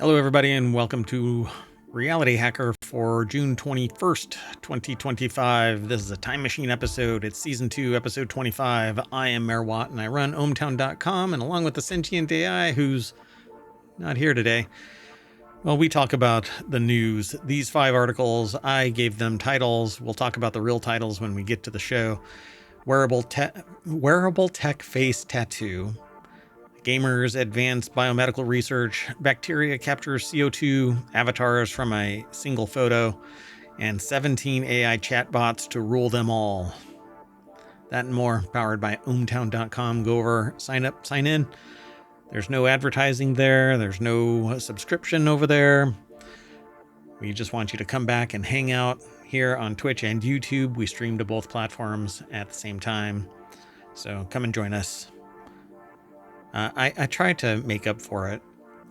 Hello, everybody, and welcome to Reality Hacker for June 21st, 2025. This is a time machine episode. It's season 2, episode 25. I am MayorWatt, and I run ohmTown.com, and along with the Sentient AI, who's not here today, well, we talk about the news. These 5 articles, I gave them titles. We'll talk about the real titles when we get to the show. Wearable tech face tattoo. Gamers advance biomedical research, bacteria captures CO2, avatars from a single photo, and 17 AI chatbots to rule them all. That and more, powered by ohmTown.com. Go over, sign up, sign in. There's no advertising there. There's no subscription over there. We just want you to come back and hang out here on Twitch and YouTube. We stream to both platforms at the same time. So come and join us. I try to make up for it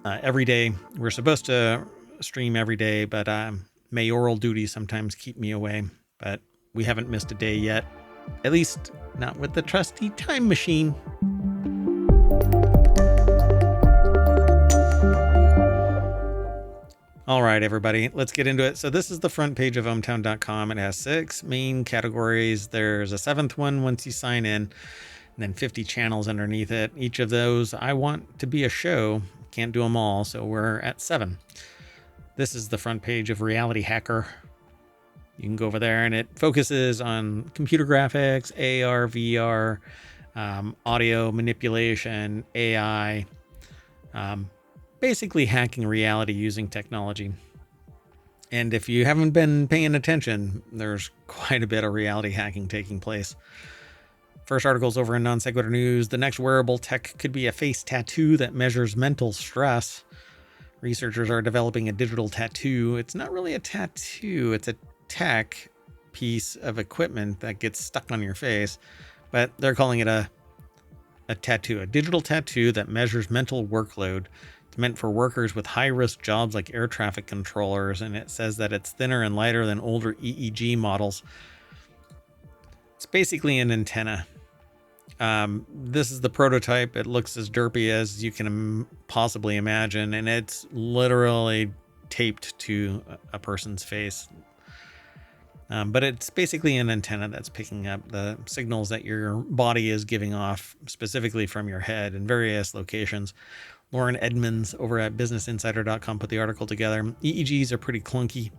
every day. We're supposed to stream every day, but mayoral duties sometimes keep me away. But we haven't missed a day yet, at least not with the trusty time machine. All right, everybody, let's get into it. So this is the front page of ohmTown.com. It has 6 main categories. There's a 7th one once you sign in. And then 50 channels underneath it. Each of those I want to be a show. Can't do them all, so we're at 7. This is the front page of Reality Hacker. You can go over there, and it focuses on computer graphics, AR, VR, audio manipulation, AI, basically hacking reality using technology. And if you haven't been paying attention, there's quite a bit of reality hacking taking place. First article's over in Non Sequitur News. The next wearable tech could be a face tattoo that measures mental stress. Researchers are developing a digital tattoo. It's not really a tattoo. It's a tech piece of equipment that gets stuck on your face. But they're calling it a tattoo, a digital tattoo that measures mental workload. It's meant for workers with high-risk jobs like air traffic controllers. And it says that it's thinner and lighter than older EEG models. It's basically an antenna. This is the prototype. It looks as derpy as you can possibly imagine, and it's literally taped to a person's face. But it's basically an antenna that's picking up the signals that your body is giving off, specifically from your head in various locations. Lauren Edmonds over at BusinessInsider.com put the article together. EEGs are pretty clunky,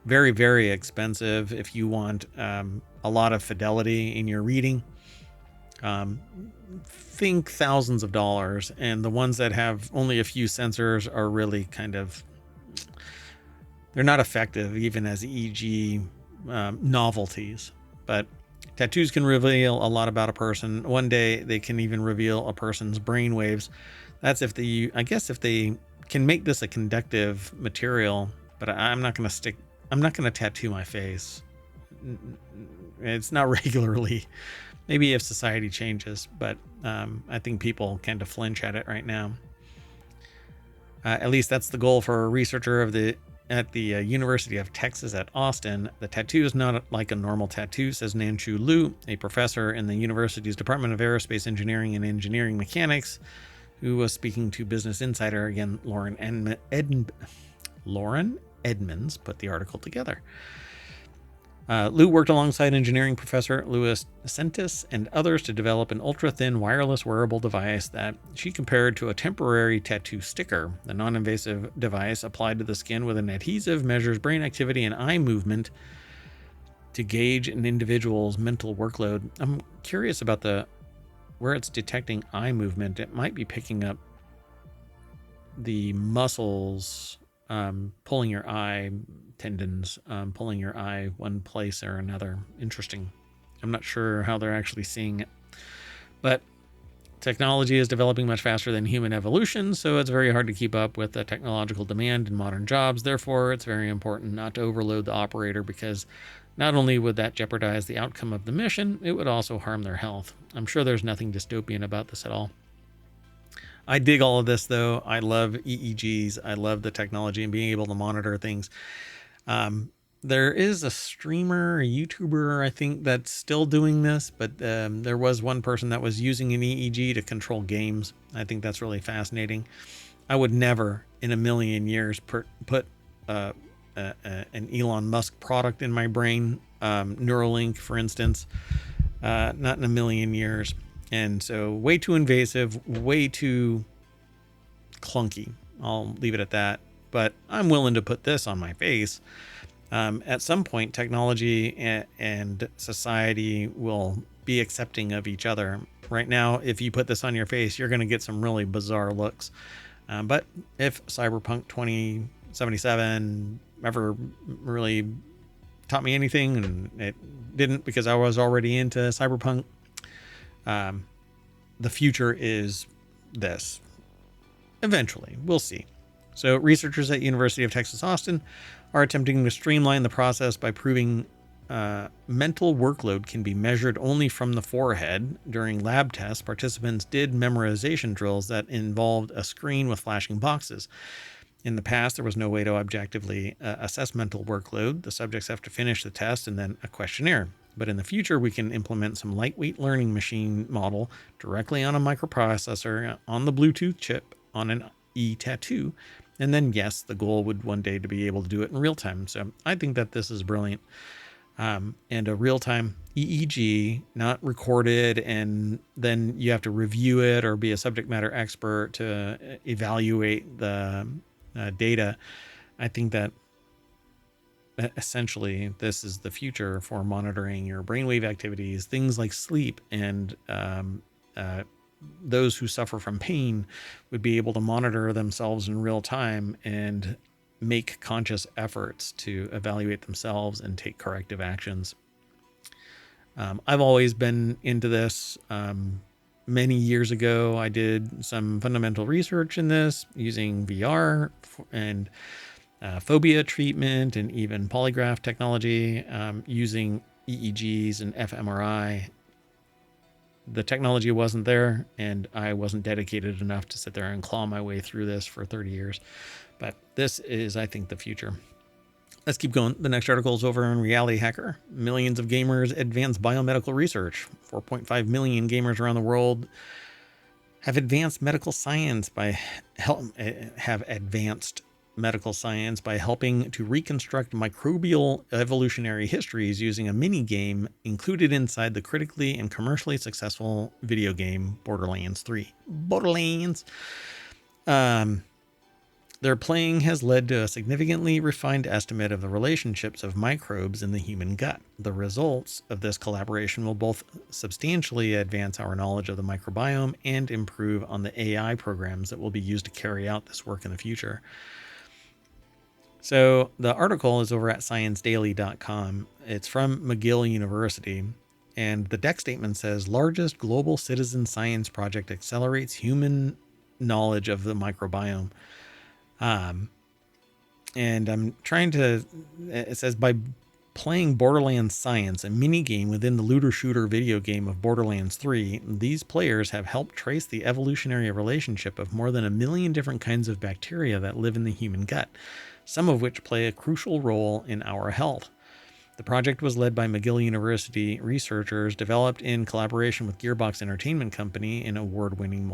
very, very expensive if you want a lot of fidelity in your reading. Think thousands of dollars, and the ones that have only a few sensors are really they're not effective even as EEG novelties. But tattoos can reveal a lot about a person. One day they can even reveal a person's brain waves. That's if they can make this a conductive material, but I'm not going to tattoo my face. It's not regularly. Maybe if society changes, but I think people kind of flinch at it right now. At least that's the goal for a researcher at the University of Texas at Austin. The tattoo is not like a normal tattoo, says Nanshu Liu, a professor in the university's Department of Aerospace Engineering and Engineering Mechanics, who was speaking to Business Insider. Again, Lauren Edmonds put the article together. Liu worked alongside engineering professor Louis Sentis and others to develop an ultra-thin wireless wearable device that she compared to a temporary tattoo sticker. The non-invasive device applied to the skin with an adhesive measures brain activity and eye movement to gauge an individual's mental workload. I'm curious about where it's detecting eye movement. It might be picking up the muscles pulling your eye tendons, pulling your eye one place or another. Interesting. I'm not sure how they're actually seeing it, but technology is developing much faster than human evolution, so it's very hard to keep up with the technological demand in modern jobs. Therefore, it's very important not to overload the operator, because not only would that jeopardize the outcome of the mission, it would also harm their health. I'm sure there's nothing dystopian about this at all. I dig all of this, though. I love EEGs. I love the technology and being able to monitor things. There is a streamer, a YouTuber, I think, that's still doing this, but there was one person that was using an EEG to control games. I think that's really fascinating. I would never in a million years put an Elon Musk product in my brain, Neuralink, for instance, not in a million years. And so way too invasive, way too clunky. I'll leave it at that. But I'm willing to put this on my face. At some point, technology and society will be accepting of each other. Right now, if you put this on your face, you're going to get some really bizarre looks. But if Cyberpunk 2077 ever really taught me anything, and it didn't because I was already into Cyberpunk, the future is this. Eventually, we'll see. So researchers at University of Texas Austin are attempting to streamline the process by proving mental workload can be measured only from the forehead. During lab tests, participants did memorization drills that involved a screen with flashing boxes. In the past, there was no way to objectively assess mental workload. The subjects have to finish the test and then a questionnaire. But in the future, we can implement some lightweight learning machine model directly on a microprocessor on the Bluetooth chip on an e-tattoo. And then, yes, the goal would one day to be able to do it in real time. So I think that this is brilliant. And a real-time EEG, not recorded, and then you have to review it or be a subject matter expert to evaluate the data. I think that essentially this is the future for monitoring your brainwave activities, things like sleep, and those who suffer from pain would be able to monitor themselves in real time and make conscious efforts to evaluate themselves and take corrective actions. I've always been into this. Many years ago, I did some fundamental research in this using VR and phobia treatment and even polygraph technology, using EEGs and fMRI. The technology wasn't there, and I wasn't dedicated enough to sit there and claw my way through this for 30 years. But this is, I think, the future. Let's keep going. The next article is over on RealityHacker. Millions of gamers advance biomedical research. 4.5 million gamers around the world have advanced medical science by helping to reconstruct microbial evolutionary histories using a mini game included inside the critically and commercially successful video game Borderlands 3. Their playing has led to a significantly refined estimate of the relationships of microbes in the human gut. The results of this collaboration will both substantially advance our knowledge of the microbiome and improve on the AI programs that will be used to carry out this work in the future. So the article is over at ScienceDaily.com. It's from McGill University. And the deck statement says, largest global citizen science project accelerates human knowledge of the microbiome. And I'm trying to, it says, by playing Borderlands Science, a mini game within the looter shooter video game of Borderlands 3, these players have helped trace the evolutionary relationship of more than 1 million different kinds of bacteria that live in the human gut, some of which play a crucial role in our health. The project was led by McGill University researchers, developed in collaboration with Gearbox Entertainment Company, an award-winning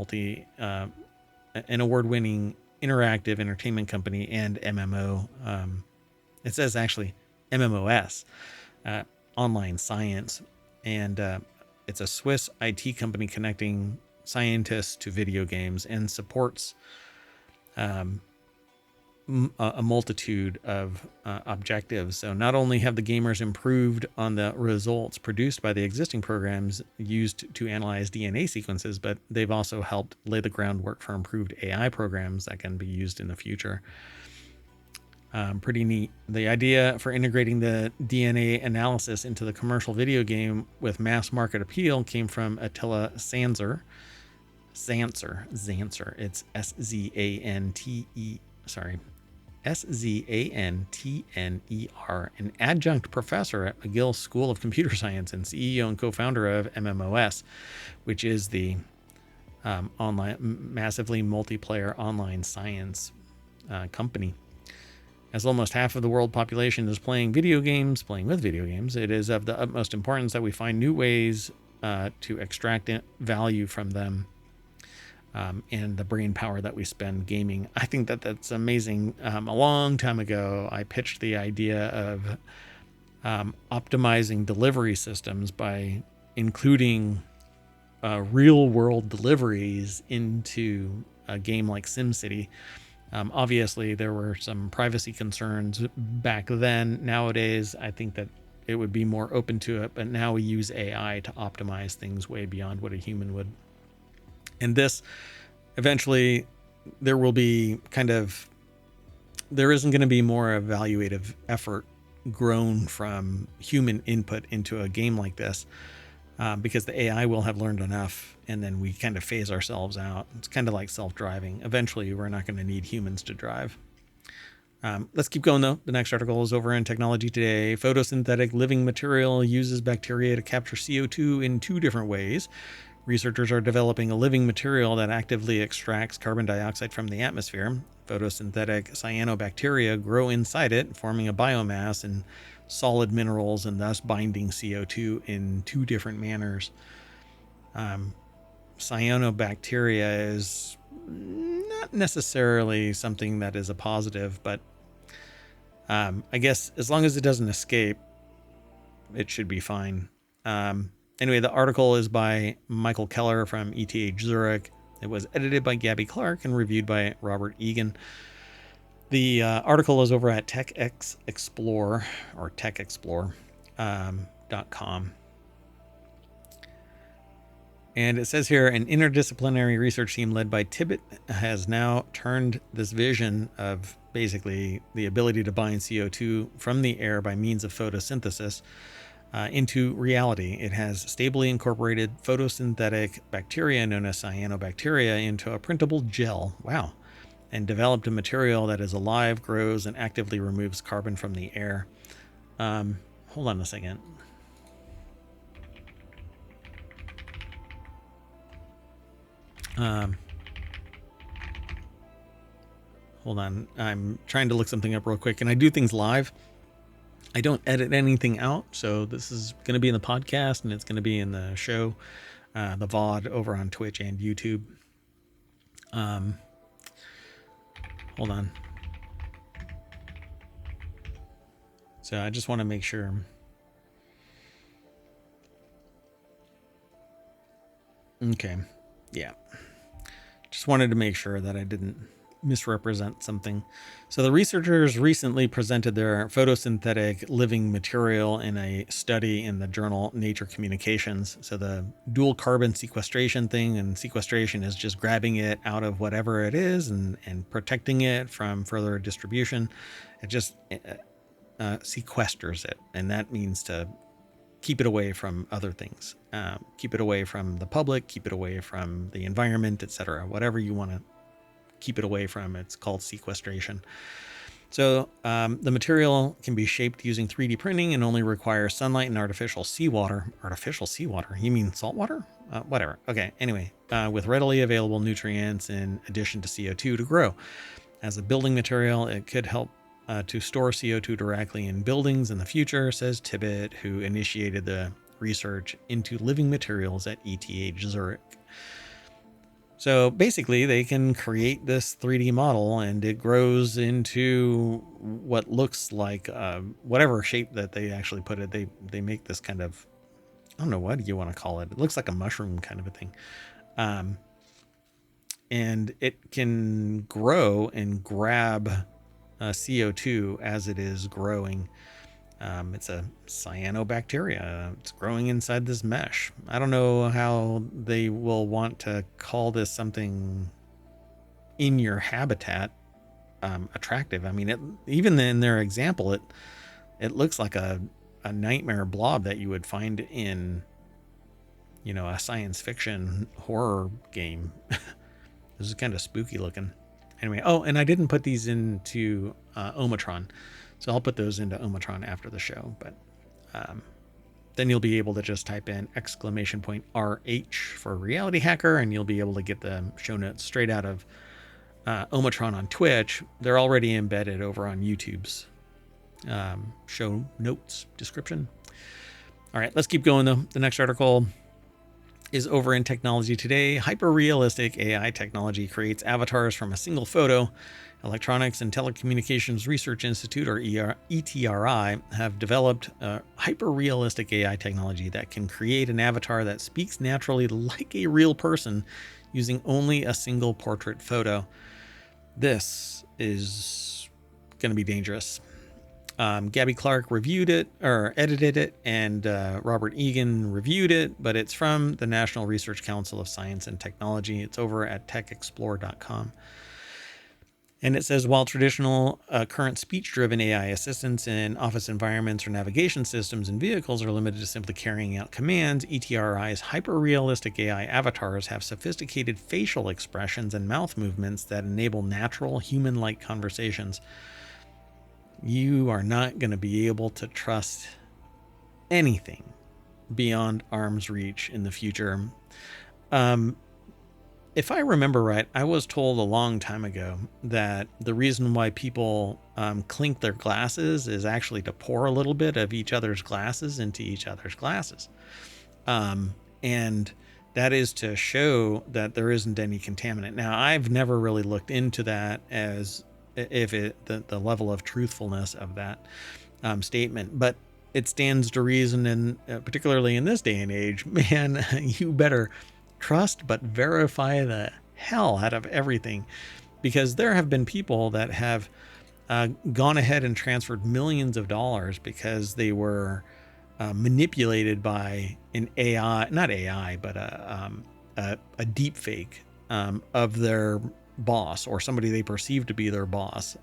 interactive entertainment company, and MMO. It says actually MMOS, online science, and it's a Swiss IT company connecting scientists to video games and supports a multitude of objectives. So not only have the gamers improved on the results produced by the existing programs used to analyze DNA sequences, but they've also helped lay the groundwork for improved AI programs that can be used in the future. Pretty neat. The idea for integrating the DNA analysis into the commercial video game with mass market appeal came from Attila Zanzer. It's SZANTNER, an adjunct professor at McGill School of Computer Science and CEO and co-founder of MMOS, which is the online, massively multiplayer online science company. As almost half of the world population is playing with video games, it is of the utmost importance that we find new ways to extract value from them, and the brain power that we spend gaming. I think that that's amazing. A long time ago, I pitched the idea of optimizing delivery systems by including real world deliveries into a game like SimCity. Obviously, there were some privacy concerns back then. Nowadays, I think that it would be more open to it, but now we use AI to optimize things way beyond what a human would. And this, eventually, there isn't going to be more evaluative effort grown from human input into a game like this, because the AI will have learned enough, and then we kind of phase ourselves out. It's kind of like self-driving. Eventually, we're not going to need humans to drive. Let's keep going, though. The next article is over in Technology Today. Photosynthetic living material uses bacteria to capture CO2 in 2 different ways. Researchers are developing a living material that actively extracts carbon dioxide from the atmosphere. Photosynthetic cyanobacteria grow inside it, forming a biomass and solid minerals, and thus binding CO2 in 2 different manners. Cyanobacteria is not necessarily something that is a positive, but I guess as long as it doesn't escape, it should be fine. Anyway, the article is by Michael Keller from ETH Zurich. It was edited by Gabby Clark and reviewed by Robert Egan. The article is over at TechExplore or techexplore.com. And it says here, an interdisciplinary research team led by Tibbet has now turned this vision of basically the ability to bind CO2 from the air by means of photosynthesis into reality. It has stably incorporated photosynthetic bacteria known as cyanobacteria into a printable gel. Wow. And developed a material that is alive, grows, and actively removes carbon from the air. Hold on a second. Hold on. I'm trying to look something up real quick, and I do things live. I don't edit anything out, so this is going to be in the podcast, and it's going to be in the show, the VOD over on Twitch and YouTube. Hold on. So I just want to make sure. Okay. Yeah. Just wanted to make sure that I didn't misrepresent something. So the researchers recently presented their photosynthetic living material in a study in the journal Nature Communications. So the dual carbon sequestration thing, and sequestration is just grabbing it out of whatever it is and protecting it from further distribution. It just sequesters it, and that means to keep it away from other things, keep it away from the public, keep it away from the environment, etc. Whatever you want to keep it away from, it's called sequestration. So the material can be shaped using 3D printing and only requires sunlight and artificial seawater. Artificial seawater? You mean salt water? Whatever. Okay. Anyway, with readily available nutrients in addition to CO2 to grow. As a building material, it could help to store CO2 directly in buildings in the future, says Tibbet, who initiated the research into living materials at ETH Zurich. So basically, they can create this 3D model, and it grows into what looks like whatever shape that they actually put it. They make this kind of, I don't know, what do you want to call it? It looks like a mushroom kind of a thing. And it can grow and grab CO2 as it is growing. It's a cyanobacteria. It's growing inside this mesh. I don't know how they will want to call this something in your habitat attractive. I mean, even in their example, it looks like a nightmare blob that you would find in, a science fiction horror game. This is kind of spooky looking. Anyway, and I didn't put these into ohmTown. So I'll put those into ohmTown after the show, but then you'll be able to just type in !RH for RealityHacker, and you'll be able to get the show notes straight out of ohmTown on Twitch, they're already embedded over on YouTube's show notes description. All right, let's keep going though. The next article is over in Technology Today. Hyper-realistic AI technology creates avatars from a single photo. Electronics and Telecommunications Research Institute, or ETRI, have developed a hyper-realistic AI technology that can create an avatar that speaks naturally like a real person using only a single portrait photo. This is going to be dangerous. Gabby Clark reviewed it, or edited it, and Robert Egan reviewed it, but it's from the National Research Council of Science and Technology. It's over at techexplore.com. And it says, while traditional current speech-driven AI assistants in office environments or navigation systems and vehicles are limited to simply carrying out commands, ETRI's hyper-realistic AI avatars have sophisticated facial expressions and mouth movements that enable natural, human-like conversations. You are not going to be able to trust anything beyond arm's reach in the future. If I remember right, I was told a long time ago that the reason why people clink their glasses is actually to pour a little bit of each other's glasses into each other's glasses. And that is to show that there isn't any contaminant. Now, I've never really looked into that as if the level of truthfulness of that statement, but it stands to reason, and particularly in this day and age, man, you better trust but verify the hell out of everything, because there have been people that have gone ahead and transferred millions of dollars because they were manipulated by an AI, not AI, but a deep fake of their boss or somebody they perceive to be their boss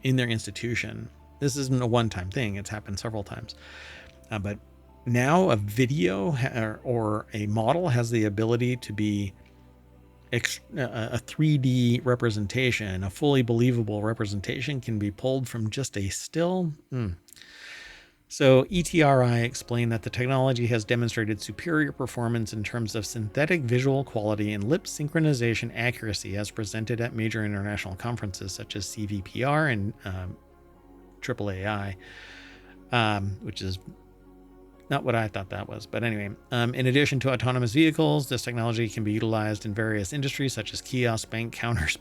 in their institution. This isn't a one-time thing. It's happened several times. But now a video or a model has the ability to be a 3D representation. A fully believable representation can be pulled from just a still. So ETRI explained that the technology has demonstrated superior performance in terms of synthetic visual quality and lip synchronization accuracy as presented at major international conferences such as CVPR and AAAI, which is not what I thought that was. But anyway, in addition to autonomous vehicles, this technology can be utilized in various industries such as kiosks, bank counters,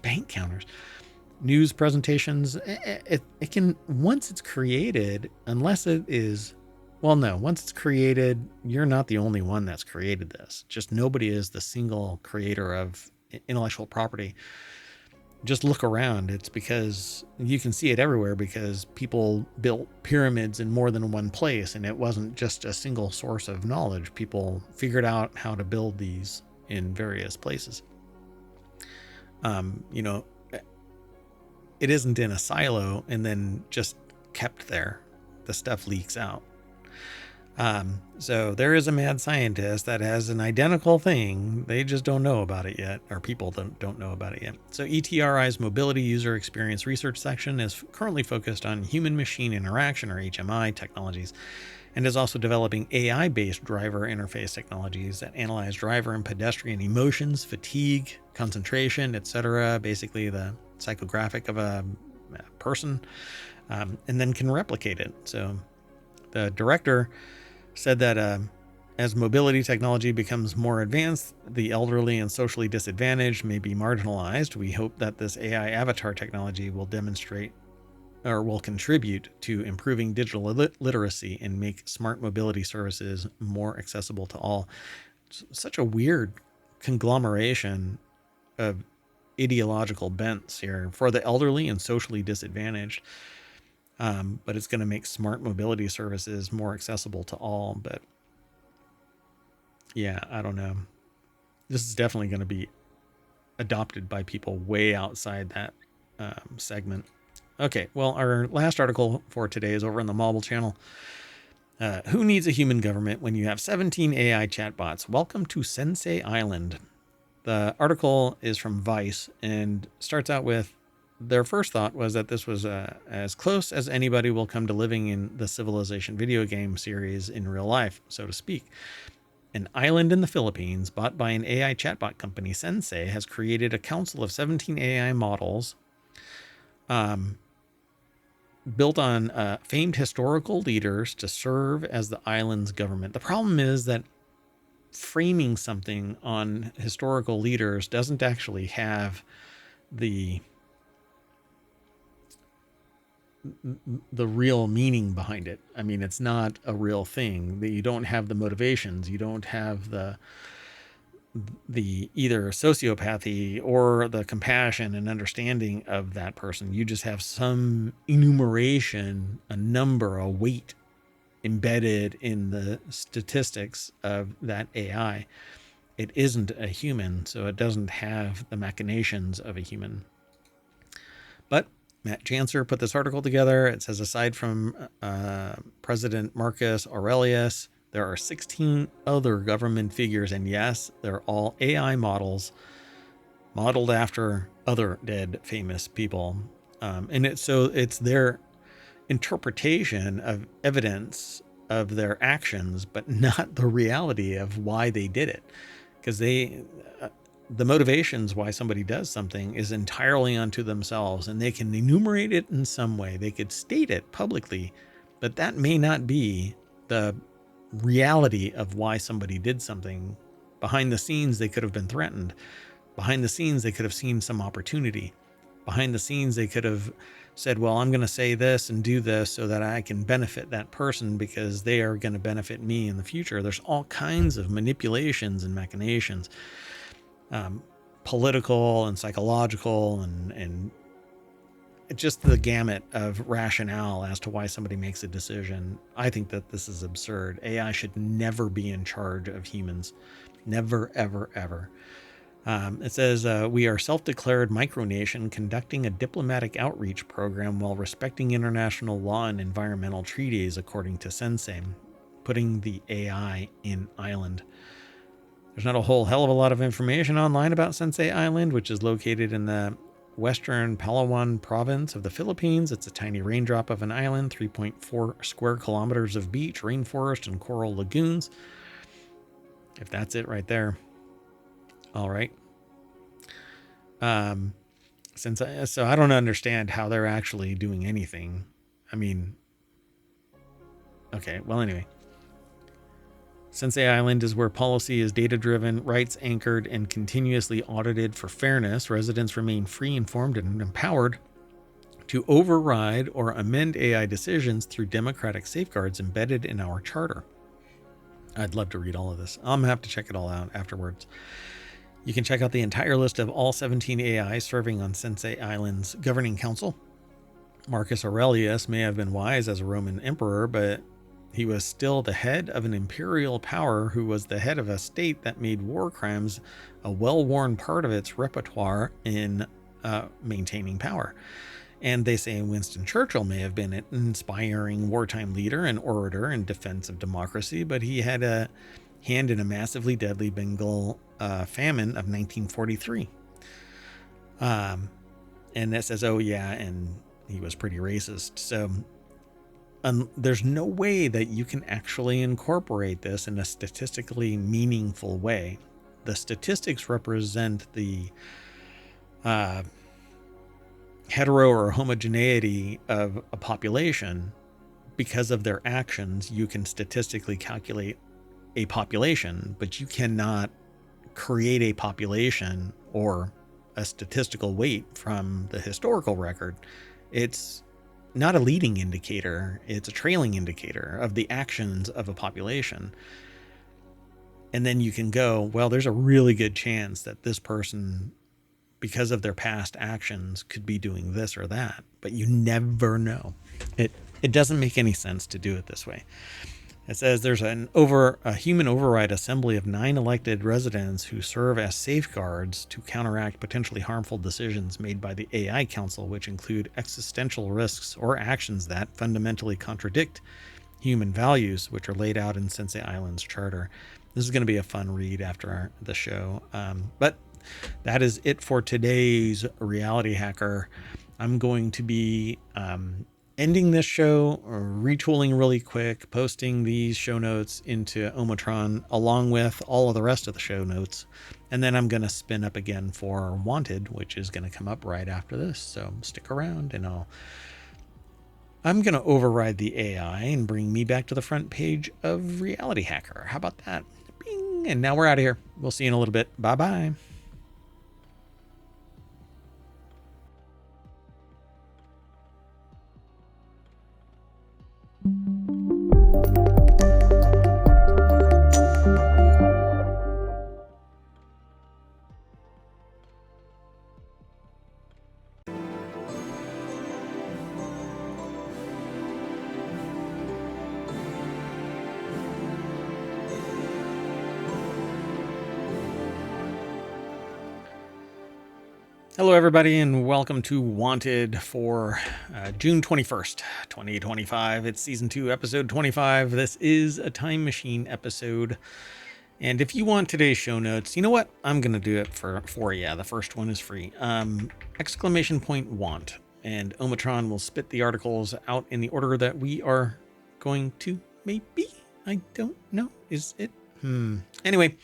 news presentations. It can, once it's created, unless it is, well, no, once it's created, you're not the only one that's created this. Just nobody is the single creator of intellectual property. Just look around. It's because you can see it everywhere, because people built pyramids in more than one place, and it wasn't just a single source of knowledge. People figured out how to build these in various places. It isn't in a silo and then just kept there. The stuff leaks out. So there is a mad scientist that has an identical thing. They just don't know about it yet, or people don't know about it yet. So ETRI's Mobility User Experience Research section is currently focused on human-machine interaction, or HMI, technologies, and is also developing AI-based driver interface technologies that analyze driver and pedestrian emotions, fatigue, concentration, etc., basically the psychographic of a person, and then can replicate it. So the director said that as mobility technology becomes more advanced, the elderly and socially disadvantaged may be marginalized. We hope that this AI avatar technology will demonstrate or will contribute to improving digital literacy and make smart mobility services more accessible to all. It's such a weird conglomeration of ideological bents here for the elderly and socially disadvantaged. But it's going to make smart mobility services more accessible to all. But yeah, I don't know. This is definitely going to be adopted by people way outside that segment. Okay, well, our last article for today is over on the Mobile channel. Who needs a human government when you have 17 AI chatbots? Welcome to Sensei Island. The article is from Vice and starts out with, their first thought was that this was as close as anybody will come to living in the Civilization video game series in real life, so to speak. An island in the Philippines bought by an AI chatbot company, Sensei, has created a council of 17 AI models built on famed historical leaders to serve as the island's government. The problem is that framing something on historical leaders doesn't actually have the real meaning behind it. I mean, it's not a real thing. You don't have the motivations. You don't have the either sociopathy or the compassion and understanding of that person. You just have some enumeration, a number, a weight embedded in the statistics of that AI. It isn't a human, so it doesn't have the machinations of a human. But Matt Janser put this article together. It says, aside from President Marcus Aurelius, there are 16 other government figures, and yes, they're all AI models modeled after other dead famous people. And it's their interpretation of evidence of their actions, but not the reality of why they did it. Because the motivations why somebody does something is entirely unto themselves, and they can enumerate it in some way. They could state it publicly, but that may not be the reality of why somebody did something. Behind the scenes, they could have been threatened. Behind the scenes, they could have seen some opportunity. Behind the scenes, they could have said, well, I'm going to say this and do this so that I can benefit that person because they are going to benefit me in the future. There's all kinds of manipulations and machinations, political and psychological, and just the gamut of rationale as to why somebody makes a decision. I think that this is absurd. AI should never be in charge of humans. Never, ever, ever. It says, we are self-declared micronation conducting a diplomatic outreach program while respecting international law and environmental treaties, according to Sensei, putting the AI in island. There's not a whole hell of a lot of information online about Sensei Island, which is located in the western Palawan province of the Philippines. It's a tiny raindrop of an island, 3.4 square kilometers of beach, rainforest, and coral lagoons. If that's it right there. All right. So I don't understand how they're actually doing anything. I mean, okay, well, anyway. Sensei Island is where policy is data-driven, rights-anchored, and continuously audited for fairness. Residents remain free, informed, and empowered to override or amend AI decisions through democratic safeguards embedded in our charter. I'd love to read all of this. I'm going to have to check it all out afterwards. You can check out the entire list of all 17 AI serving on Sensei Island's governing council. Marcus Aurelius may have been wise as a Roman emperor, but he was still the head of an imperial power who was the head of a state that made war crimes a well-worn part of its repertoire in maintaining power. And they say Winston Churchill may have been an inspiring wartime leader and orator in defense of democracy, but he had a hand in a massively deadly Bengal famine of 1943. And that says, oh yeah, and he was pretty racist. So there's no way that you can actually incorporate this in a statistically meaningful way. The statistics represent the hetero or homogeneity of a population. Because of their actions, you can statistically calculate a population, but you cannot create a population or a statistical weight from the historical record. It's not a leading indicator, it's a trailing indicator of the actions of a population. And then you can go, well, there's a really good chance that this person, because of their past actions, could be doing this or that, but you never know. It doesn't make any sense to do it this way. It says there's a human override assembly of 9 elected residents who serve as safeguards to counteract potentially harmful decisions made by the AI Council, which include existential risks or actions that fundamentally contradict human values, which are laid out in Sensei Island's charter. This is going to be a fun read after the show. But that is it for today's Reality Hacker. I'm going to be ending this show, retooling really quick, posting these show notes into ohmTown along with all of the rest of the show notes. And then I'm going to spin up again for Wanted, which is going to come up right after this. So stick around and I'm going to override the AI and bring me back to the front page of RealityHacker. How about that? Bing! And now we're out of here. We'll see you in a little bit. Bye-bye. Hello, everybody, and welcome to Wanted for June 21st, 2025. It's Season 2, Episode 25. This is a Time Machine episode. And if you want today's show notes, you know what? I'm going to do it for you. The first one is free. ! Want. And ohmTown will spit the articles out in the order that we are going to, maybe? I don't know. Is it? Anyway.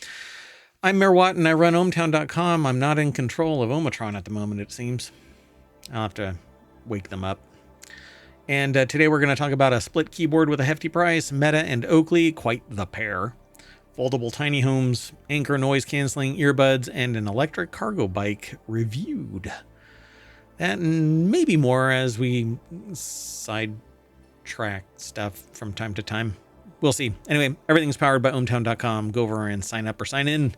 I'm MayorWatt and I run ohmTown.com. I'm not in control of ohmTown at the moment, it seems. I'll have to wake them up. And today we're going to talk about a split keyboard with a hefty price, Meta and Oakley, quite the pair. Foldable tiny homes, Anker noise canceling earbuds, and an electric cargo bike reviewed. That and maybe more as we sidetrack stuff from time to time. We'll see. Anyway, everything's powered by ohmTown.com. Go over and sign up or sign in.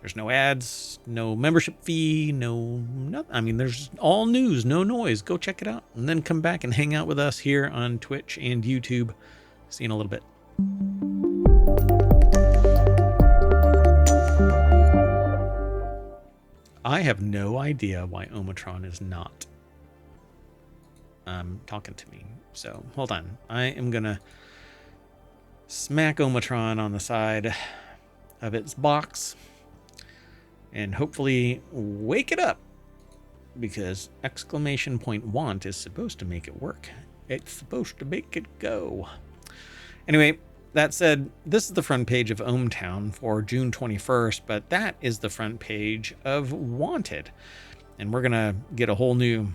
There's no ads, no membership fee, nothing. I mean, there's all news, no noise. Go check it out. And then come back and hang out with us here on Twitch and YouTube. See you in a little bit. I have no idea why ohmTown is not talking to me. So hold on. I am going to smack ohmTown on the side of its box and hopefully wake it up, because ! Want is supposed to make it work. It's supposed to make it go. Anyway, that said, this is the front page of ohmTown for June 21st, but that is the front page of Wanted. And we're going to get a whole new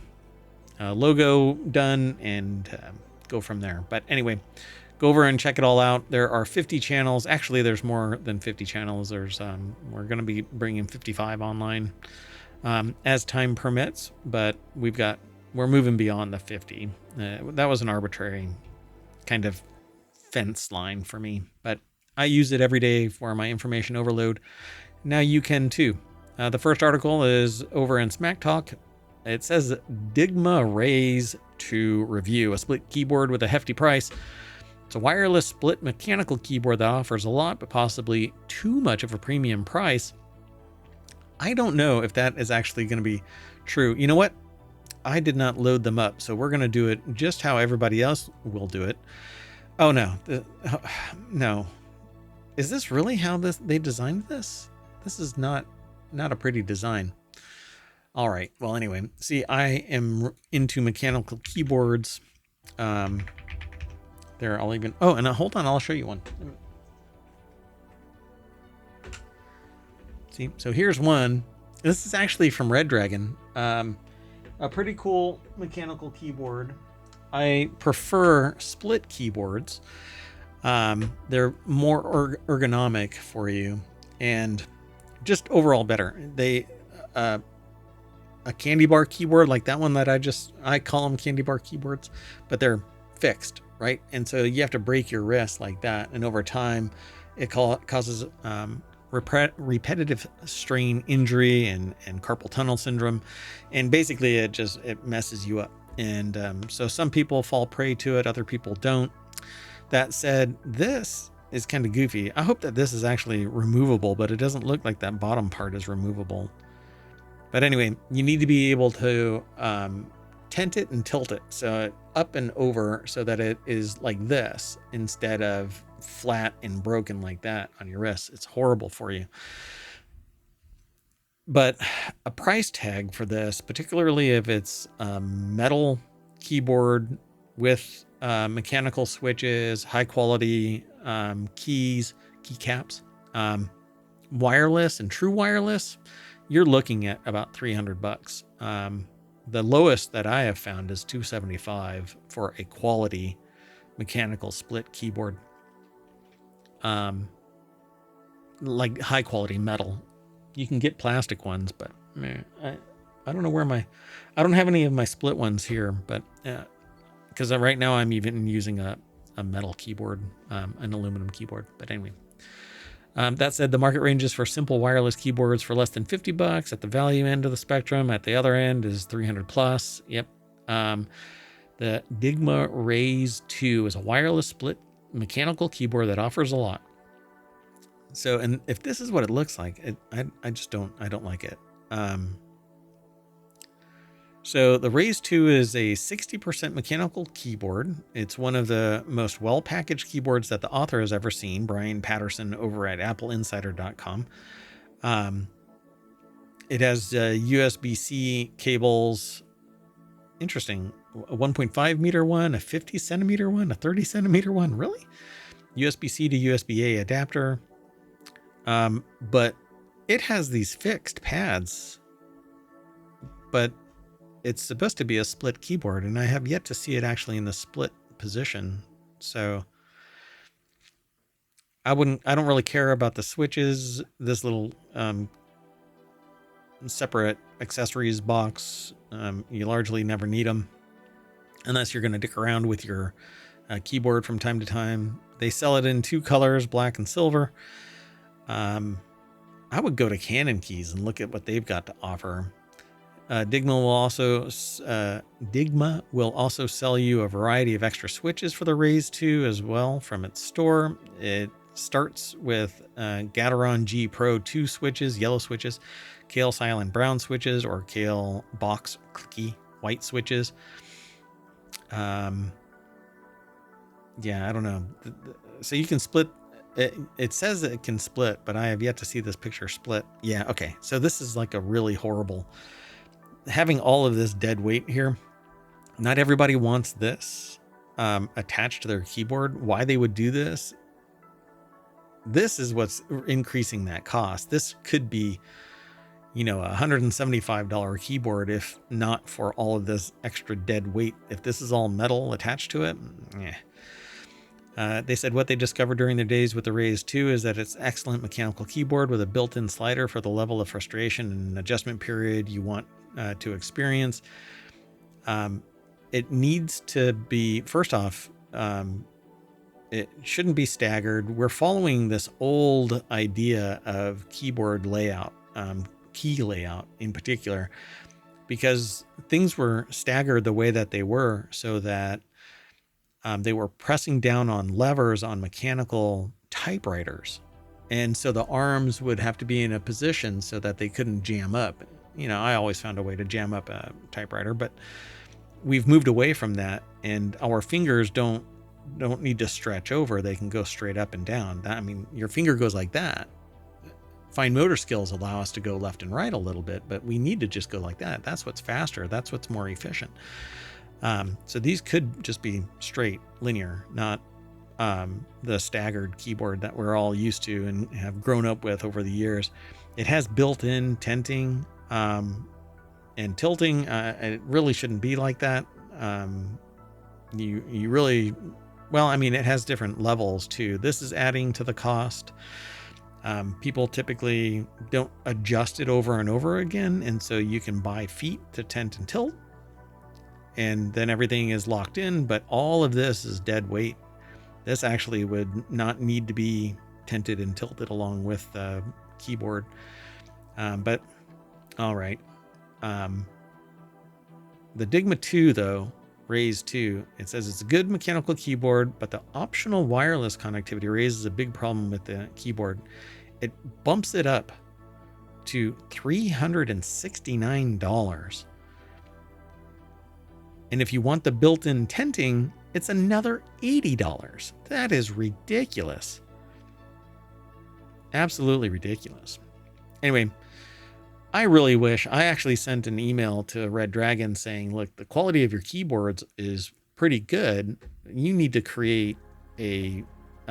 logo done and go from there. But anyway, go over and check it all out. There are 50 channels. Actually, there's more than 50 channels. There's we're going to be bringing 55 online as time permits, but we're moving beyond the 50. That was an arbitrary kind of fence line for me, but I use it every day for my information overload. Now you can too. The first article is over in Smack Talk. It says Digma Raise to review a split keyboard with a hefty price. It's a wireless split mechanical keyboard that offers a lot, but possibly too much of a premium price. I don't know if that is actually going to be true. You know what? I did not load them up, so we're going to do it just how everybody else will do it. Oh, no. No. Is this really how they designed this? This is not a pretty design. All right. Well, anyway, see, I am into mechanical keyboards. There, I'll even... Oh, and hold on, I'll show you one. See, so here's one. This is actually from Red Dragon. A pretty cool mechanical keyboard. I prefer split keyboards. They're more ergonomic for you and just overall better. They... a candy bar keyboard like that one that I call them candy bar keyboards, but they're fixed, right? And so you have to break your wrist like that, and over time it causes repetitive strain injury and carpal tunnel syndrome, and basically it messes you up. And so some people fall prey to it, other people don't. That said, this is kind of goofy. I hope that this is actually removable, but it doesn't look like that bottom part is removable. But anyway, you need to be able to tent it and tilt it so up and over so that it is like this instead of flat and broken like that on your wrist. It's horrible for you. But a price tag for this, particularly if it's a metal keyboard with mechanical switches, high quality keys, keycaps, wireless and true wireless, you're looking at about $300. The lowest that I have found is $275 for a quality mechanical split keyboard. Like high quality metal. You can get plastic ones, but I don't know where I don't have any of my split ones here, but because right now I'm even using a metal keyboard, an aluminum keyboard. But anyway, that said, the market ranges for simple wireless keyboards for less than $50 at the value end of the spectrum. At the other end is 300 plus. Yep. The Digma Raise 2 is a wireless split mechanical keyboard that offers a lot. So, and if this is what it looks like, I don't like it. So the Raise 2 is a 60% mechanical keyboard. It's one of the most well-packaged keyboards that the author has ever seen, Brian Patterson over at appleinsider.com. It has USB-C cables. Interesting. A 1.5 meter one, a 50 centimeter one, a 30 centimeter one. Really? USB-C to USB-A adapter. But it has these fixed pads, but it's supposed to be a split keyboard, and I have yet to see it actually in the split position. So I don't really care about the switches. This little separate accessories box, you largely never need them unless you're going to dick around with your keyboard from time to time. They sell it in two colors, black and silver. I would go to Canon Keys and look at what they've got to offer. Digma will also sell you a variety of extra switches for the Raise 2 as well from its store. It starts with Gateron G Pro 2 switches, yellow switches, Kale Silent brown switches, or Kale Box Clicky white switches. Yeah, I don't know. So you can split. It says that it can split, but I have yet to see this picture split. Yeah, okay. So this is like a really horrible, having all of this dead weight here. Not everybody wants this attached to their keyboard. Why they would do this? This is what's increasing that cost. This could be, a $175 keyboard if not for all of this extra dead weight. If this is all metal attached to it, they said what they discovered during their days with the Raise 2 is that it's excellent mechanical keyboard with a built-in slider for the level of frustration and adjustment period you want to experience. It needs to be, first off, it shouldn't be staggered. We're following this old idea of keyboard layout, key layout in particular, because things were staggered the way that they were so that they were pressing down on levers on mechanical typewriters. And so the arms would have to be in a position so that they couldn't jam up. I always found a way to jam up a typewriter, but we've moved away from that, and our fingers don't need to stretch over. They can go straight up and down. Your finger goes like that. Fine motor skills allow us to go left and right a little bit, but we need to just go like that. That's what's faster. That's what's more efficient. So these could just be straight, linear, not the staggered keyboard that we're all used to and have grown up with over the years. It has built-in tenting and tilting. It really shouldn't be like that. You really, it has different levels too. This is adding to the cost. People typically don't adjust it over and over again, and so you can buy feet to tent and tilt, and then everything is locked in, but all of this is dead weight. This actually would not need to be tented and tilted along with the keyboard. But all right. The Digma 2 though, Raise 2, it says it's a good mechanical keyboard, but the optional wireless connectivity raises a big problem with the keyboard. It bumps it up to $369. And if you want the built-in tenting, it's another $80. That is ridiculous. Absolutely ridiculous. Anyway, I really wish, I actually sent an email to Red Dragon saying, look, the quality of your keyboards is pretty good, you need to create a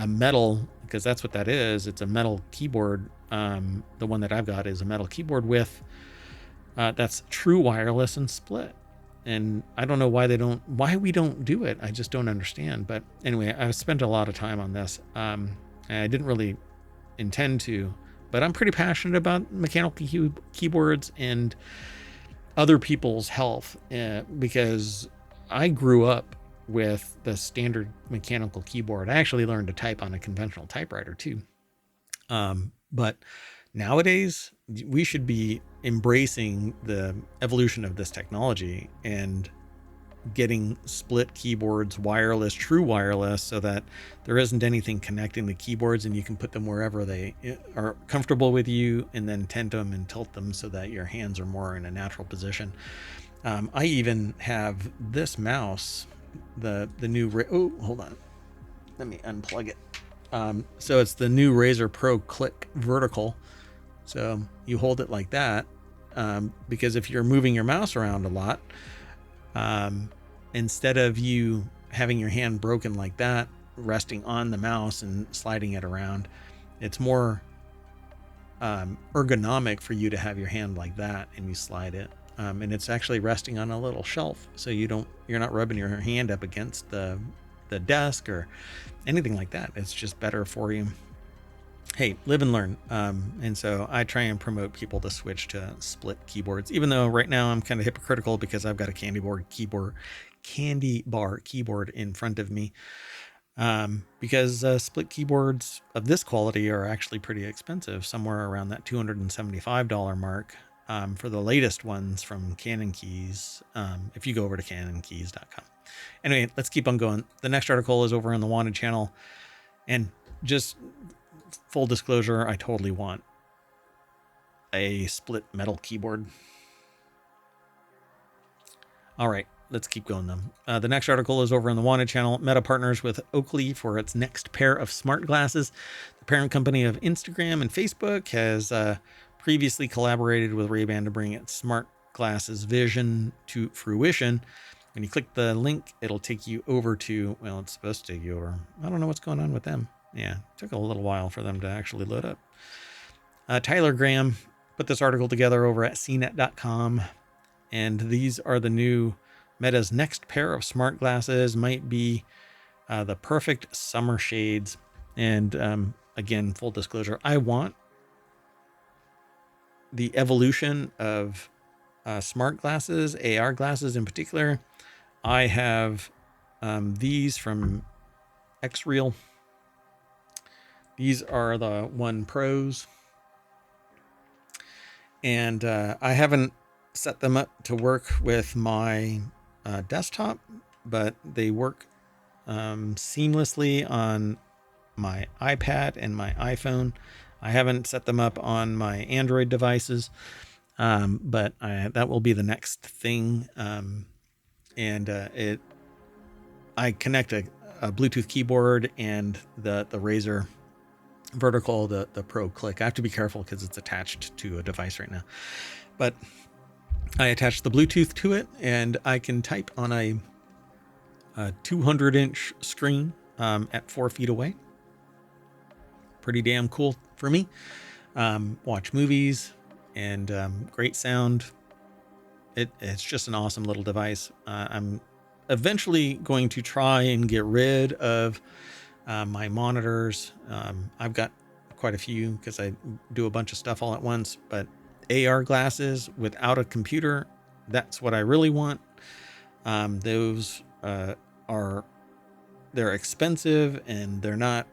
metal, because that's what that is. It's a metal keyboard. The one that I've got is a metal keyboard with that's true wireless and split. And I don't know why we don't do it. I just don't understand. But anyway, I've spent a lot of time on this. And I didn't really intend to, but I'm pretty passionate about mechanical keyboards and other people's health because I grew up with the standard mechanical keyboard. I actually learned to type on a conventional typewriter too. But nowadays we should be embracing the evolution of this technology and getting split keyboards, wireless, true wireless, so that there isn't anything connecting the keyboards and you can put them wherever they are comfortable with you, and then tent them and tilt them so that your hands are more in a natural position. I even have this mouse, the new, hold on, let me unplug it. So it's the new Razer Pro Click Vertical. So you hold it like that, because if you're moving your mouse around a lot, instead of you having your hand broken like that, resting on the mouse and sliding it around, it's more ergonomic for you to have your hand like that and you slide it. And it's actually resting on a little shelf, so you're not rubbing your hand up against the desk or anything like that. It's just better for you. Hey, live and learn. And so I try and promote people to switch to split keyboards, even though right now I'm kind of hypocritical because I've got a candy bar keyboard in front of me. Because split keyboards of this quality are actually pretty expensive, somewhere around that $275 mark. For the latest ones from Canon Keys, if you go over to canonkeys.com. Anyway, let's keep on going. The next article is over on the Wanted channel, and just full disclosure, I totally want a split metal keyboard. All right, let's keep going though. The next article is over on the Wanted channel. Meta partners with Oakley for its next pair of smart glasses. The parent company of Instagram and Facebook has previously collaborated with Ray-Ban to bring its smart glasses vision to fruition. When you click the link, it'll take you over to, well, it's supposed to take you over. I don't know what's going on with them. Yeah, it took a little while for them to actually load up. Tyler Graham put this article together over at cnet.com, and these are the new Meta's next pair of smart glasses. Might be the perfect summer shades. And again, full disclosure, I want the evolution of smart glasses, AR glasses in particular. I have these from X-Real. These are the One Pros. And I haven't set them up to work with my desktop, but they work seamlessly on my iPad and my iPhone. I haven't set them up on my Android devices, but that will be the next thing. I connect a Bluetooth keyboard and the Razer Vertical, the Pro Click. I have to be careful because it's attached to a device right now, but I attach the Bluetooth to it, and I can type on a 200-inch screen at 4 feet away. Pretty damn cool for me. Watch movies and great sound. It's just an awesome little device. I'm eventually going to try and get rid of my monitors. I've got quite a few because I do a bunch of stuff all at once, but AR glasses without a computer, that's what I really want. Those they're expensive and they're not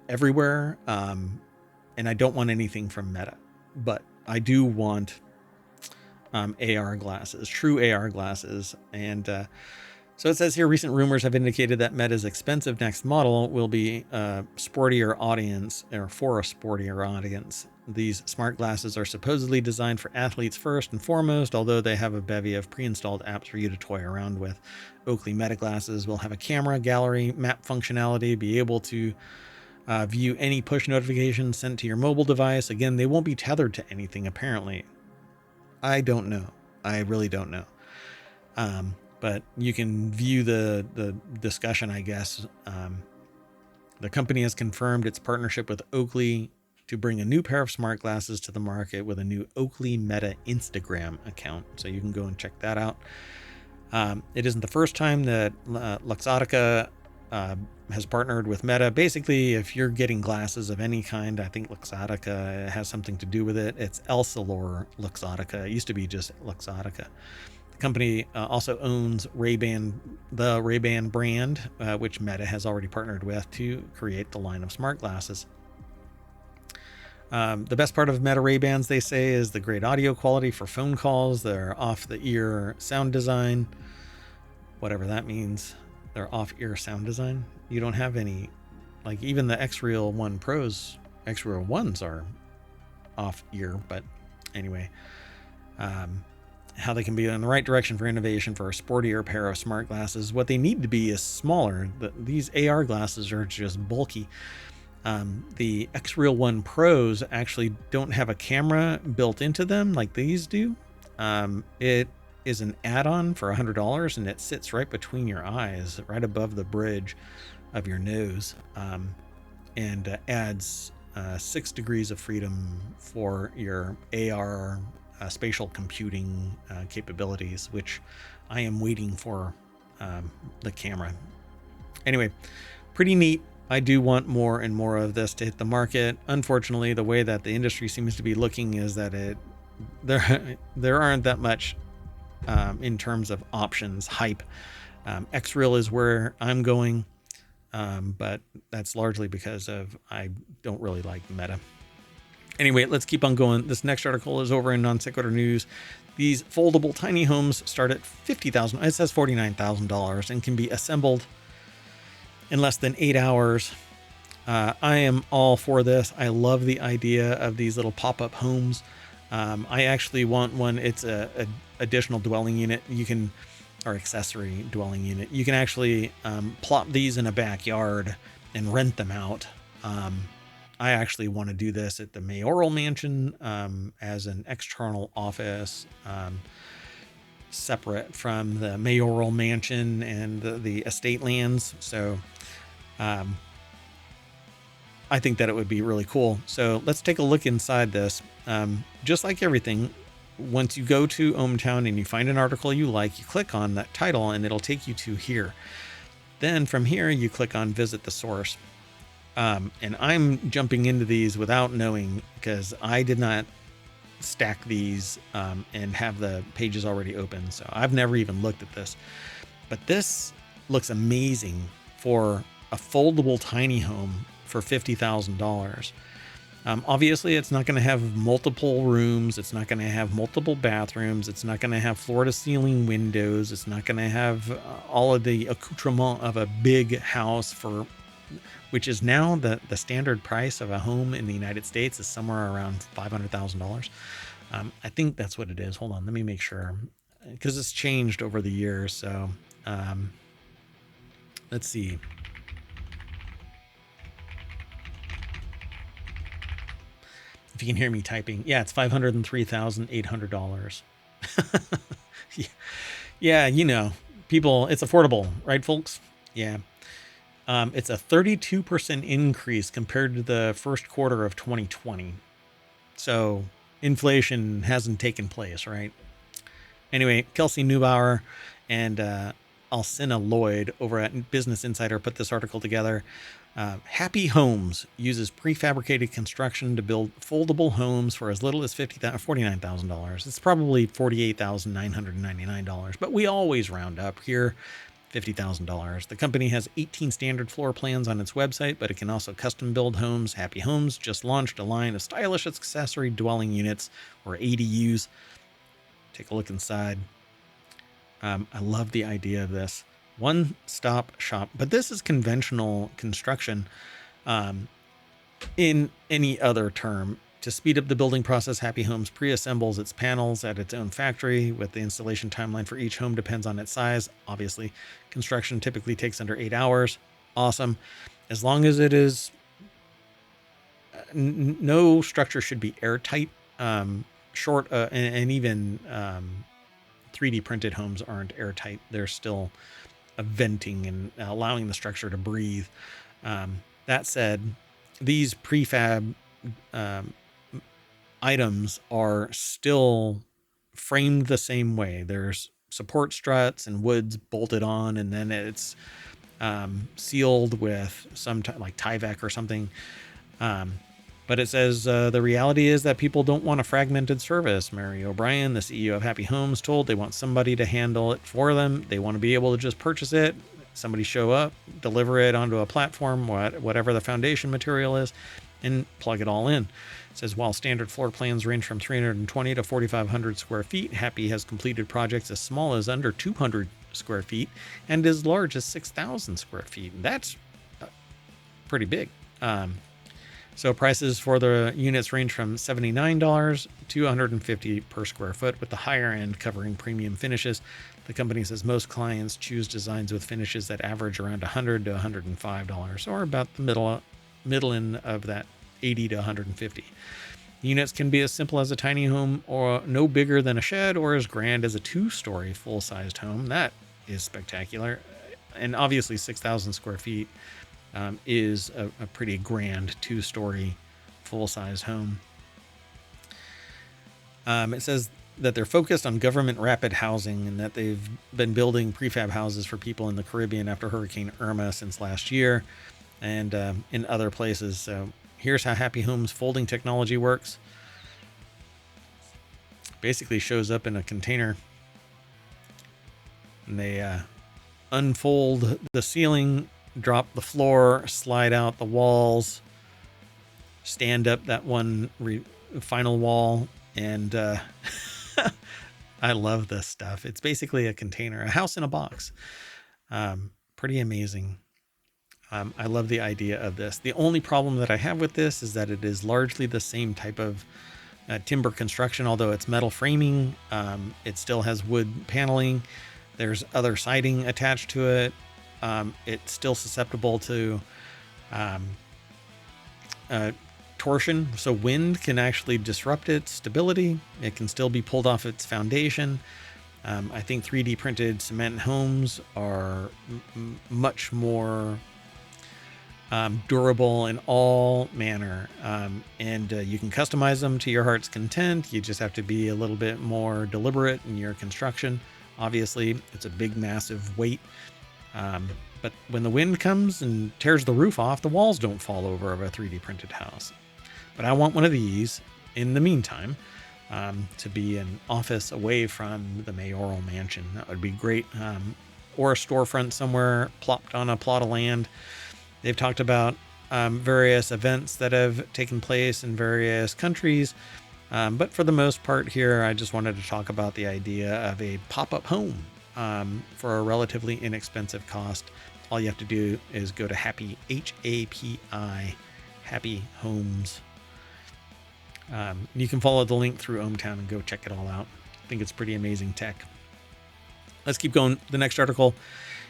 everywhere. And I don't want anything from Meta, but I do want AR glasses, true AR glasses. And so it says here, recent rumors have indicated that Meta's expensive next model will be a sportier audience, or for a sportier audience. These smart glasses are supposedly designed for athletes first and foremost, although they have a bevy of pre-installed apps for you to toy around with. Oakley Meta glasses will have a camera, gallery, map functionality, be able to view any push notifications sent to your mobile device. Again, they won't be tethered to anything, apparently. I don't know. I really don't know. but you can view the discussion, I guess. The company has confirmed its partnership with Oakley to bring a new pair of smart glasses to the market with a new Oakley Meta Instagram account. So you can go and check that out. It isn't the first time that Luxottica has partnered with Meta. Basically, if you're getting glasses of any kind, I think Luxottica has something to do with it. It's Essilor Luxottica. It used to be just Luxottica. The company also owns Ray-Ban, the Ray-Ban brand, which Meta has already partnered with to create the line of smart glasses. The best part of Meta Ray-Bans, they say, is the great audio quality for phone calls, their off-the-ear sound design, whatever that means. Their off-ear sound design. You don't have any, like even the X-Real 1 Pros, X-Real 1s are off-ear, but anyway. How they can be in the right direction for innovation for a sportier pair of smart glasses. What they need to be is smaller. These AR glasses are just bulky. The X-Real 1 Pros actually don't have a camera built into them like these do. It is an add-on for $100, and it sits right between your eyes, right above the bridge of your nose, and adds 6 degrees of freedom for your AR spatial computing capabilities, which I am waiting for the camera. Anyway, pretty neat. I do want more and more of this to hit the market. Unfortunately, the way that the industry seems to be looking is that there aren't that much in terms of options, hype. X-Real is where I'm going, but that's largely because of I don't really like Meta. Anyway, let's keep on going. This next article is over in Non Sequitur News. These foldable tiny homes start at $50,000. It says $49,000 and can be assembled in less than 8 hours. I am all for this. I love the idea of these little pop-up homes. I actually want one. It's a additional dwelling unit. You can, or accessory dwelling unit. You can actually plop these in a backyard and rent them out. I actually want to do this at the mayoral mansion as an external office, separate from the mayoral mansion and the estate lands. So I think that it would be really cool. So let's take a look inside this. Just like everything, once you go to ohmTown and you find an article you like, you click on that title and it'll take you to here. Then from here, you click on visit the source. And I'm jumping into these without knowing, because I did not stack these and have the pages already open. So I've never even looked at this. But this looks amazing for a foldable tiny home for $50,000. Obviously, it's not going to have multiple rooms. It's not going to have multiple bathrooms. It's not going to have floor-to-ceiling windows. It's not going to have all of the accoutrement of a big house, which is now the standard price of a home in the United States is somewhere around $500,000. I think that's what it is. Hold on, let me make sure, because it's changed over the years. So let's see. If you can hear me typing, yeah, it's $503,800. Yeah, you know, people, it's affordable, right, folks? Yeah. It's a 32% increase compared to the first quarter of 2020. So inflation hasn't taken place, right? Anyway, Kelsey Neubauer and Alcina Lloyd over at Business Insider put this article together. Happy Homes uses prefabricated construction to build foldable homes for as little as $49,000. It's probably $48,999, but we always round up here. $50,000. The company has 18 standard floor plans on its website, but it can also custom build homes. Happy Homes just launched a line of stylish accessory dwelling units, or ADUs. Take a look inside. I love the idea of this. One-stop shop, but this is conventional construction in any other term. To speed up the building process, Happy Homes pre-assembles its panels at its own factory, with the installation timeline for each home depends on its size. Obviously, construction typically takes under 8 hours. Awesome. As long as it is, no structure should be airtight, and even 3D printed homes aren't airtight. They're still venting and allowing the structure to breathe. That said, these prefab items are still framed the same way. There's support struts and woods bolted on, and then it's sealed with some like Tyvek or something. But it says the reality is that people don't want a fragmented service. Mary O'Brien, the CEO of Happy Homes, told they want somebody to handle it for them. They want to be able to just purchase it, somebody show up, deliver it onto a platform, whatever the foundation material is, and plug it all in. It says while standard floor plans range from 320 to 4,500 square feet, Happy has completed projects as small as under 200 square feet and as large as 6,000 square feet. That's pretty big. So prices for the units range from $79 to $150 per square foot, with the higher end covering premium finishes. The company says most clients choose designs with finishes that average around $100 to $105, or about the middle end of that $80 to $150. The units can be as simple as a tiny home, or no bigger than a shed, or as grand as a 2-story full-sized home. That is spectacular. And obviously 6,000 square feet is a pretty grand 2-story full-size home. It says that they're focused on government rapid housing and that they've been building prefab houses for people in the Caribbean after Hurricane Irma since last year, and in other places. So here's how Happy Homes folding technology works. Basically shows up in a container, and they unfold the ceiling, drop the floor, slide out the walls, stand up that one final wall, and I love this stuff. It's basically a container, a house in a box. Pretty amazing. I love the idea of this. The only problem that I have with this is that it is largely the same type of timber construction, although it's metal framing. It still has wood paneling. There's other siding attached to it. It's still susceptible to torsion, so wind can actually disrupt its stability. It can still be pulled off its foundation. I think 3D printed cement homes are much more durable in all manner, and you can customize them to your heart's content. You just have to be a little bit more deliberate in your construction. Obviously, it's a big, massive weight. But when the wind comes and tears the roof off, the walls don't fall over of a 3D printed house. But I want one of these in the meantime to be an office away from the mayoral mansion. That would be great. Or a storefront somewhere plopped on a plot of land. They've talked about various events that have taken place in various countries. But for the most part here, I just wanted to talk about the idea of a pop-up home for a relatively inexpensive cost. All you have to do is go to Happy, H-A-P-I, Happy Homes. You can follow the link through ohmTown and go check it all out. I think it's pretty amazing tech. Let's keep going. The next article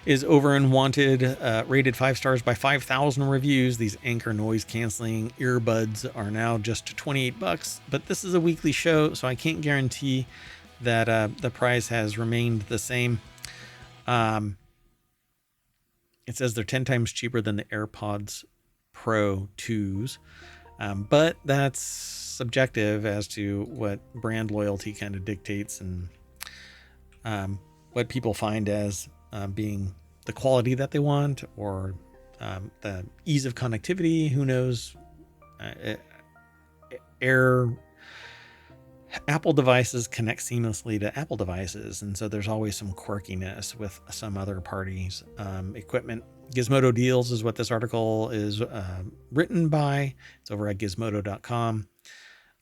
is over in Wanted, rated 5 stars by 5,000 reviews. These Anker noise canceling earbuds are now just $28, but this is a weekly show, so I can't guarantee that the price has remained the same. It says they're 10 times cheaper than the AirPods Pro 2s, but that's subjective as to what brand loyalty kind of dictates and what people find as being the quality that they want, or the ease of connectivity. Who knows? Apple devices connect seamlessly to Apple devices, and so there's always some quirkiness with some other parties' equipment. Gizmodo Deals is what this article is written by. It's over at gizmodo.com.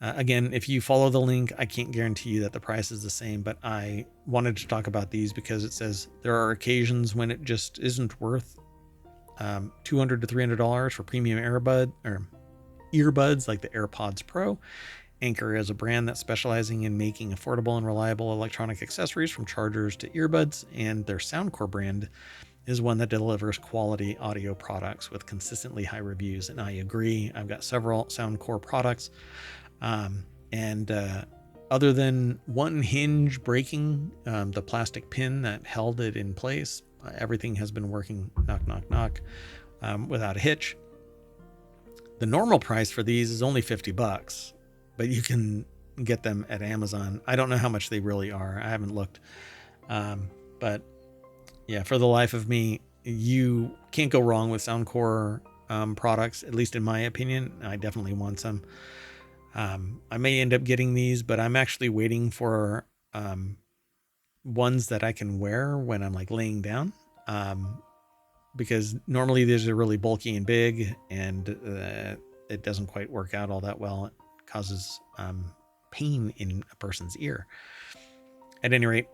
Again, if you follow the link, I can't guarantee you that the price is the same, but I wanted to talk about these because it says there are occasions when it just isn't worth $200 to $300 for premium earbuds like the AirPods Pro. Anker is a brand that's specializing in making affordable and reliable electronic accessories from chargers to earbuds, and their Soundcore brand is one that delivers quality audio products with consistently high reviews. And I agree. I've got several Soundcore products. And Other than one hinge breaking, the plastic pin that held it in place, everything has been working knock, knock, knock, without a hitch. The normal price for these is only $50, but you can get them at Amazon. I don't know how much they really are. I haven't looked. But yeah, for the life of me, you can't go wrong with Soundcore products, at least in my opinion. I definitely want some. I may end up getting these, but I'm actually waiting for ones that I can wear when I'm like laying down. Because normally these are really bulky and big, and it doesn't quite work out all that well. It causes pain in a person's ear. At any rate,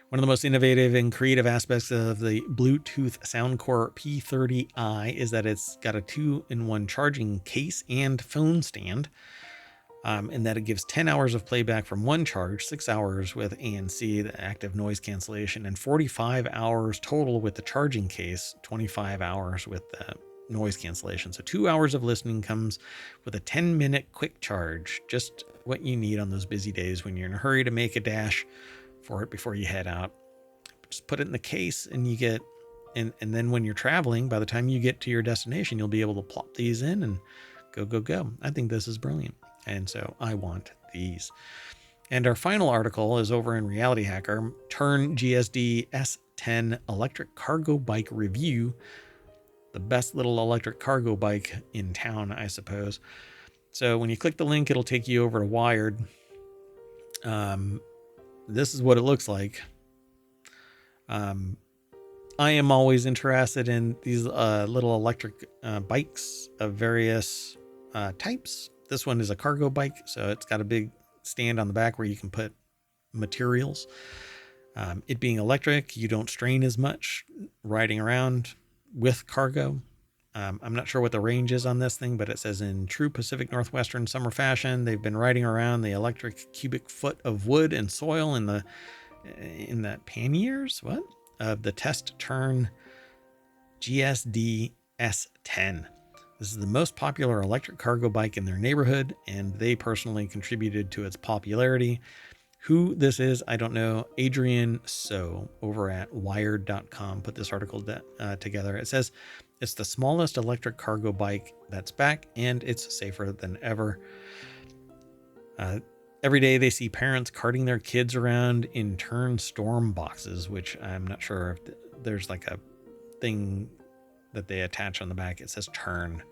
one of the most innovative and creative aspects of the Bluetooth Soundcore P30i is that it's got a 2-in-1 charging case and phone stand, and that it gives 10 hours of playback from one charge, 6 hours with ANC, the active noise cancellation, and 45 hours total with the charging case, 25 hours with the noise cancellation. So 2 hours of listening comes with a 10-minute quick charge, just what you need on those busy days when you're in a hurry to make a dash for it before you head out. Just put it in the case and you get, and then when you're traveling, by the time you get to your destination, you'll be able to plop these in and go. I think this is brilliant. And so I want these. And our final article is over in RealityHacker, Turn GSD S10 Electric Cargo Bike Review. The best little electric cargo bike in town, I suppose. So when you click the link, it'll take you over to Wired. This is what it looks like. I am always interested in these little electric bikes of various types. This one is a cargo bike, so it's got a big stand on the back where you can put materials. It being electric, you don't strain as much riding around with cargo. I'm not sure what the range is on this thing, but it says in true Pacific Northwestern summer fashion, they've been riding around the electric cubic foot of wood and soil in the panniers of the test Turn GSD S10. This is the most popular electric cargo bike in their neighborhood, and they personally contributed to its popularity. Who this is, I don't know. Adrian So over at wired.com put this article together. It says it's the smallest electric cargo bike that's back, and it's safer than ever. Every day they see parents carting their kids around in Turn Storm boxes, which I'm not sure if there's like a thing that they attach on the back. It says Turn.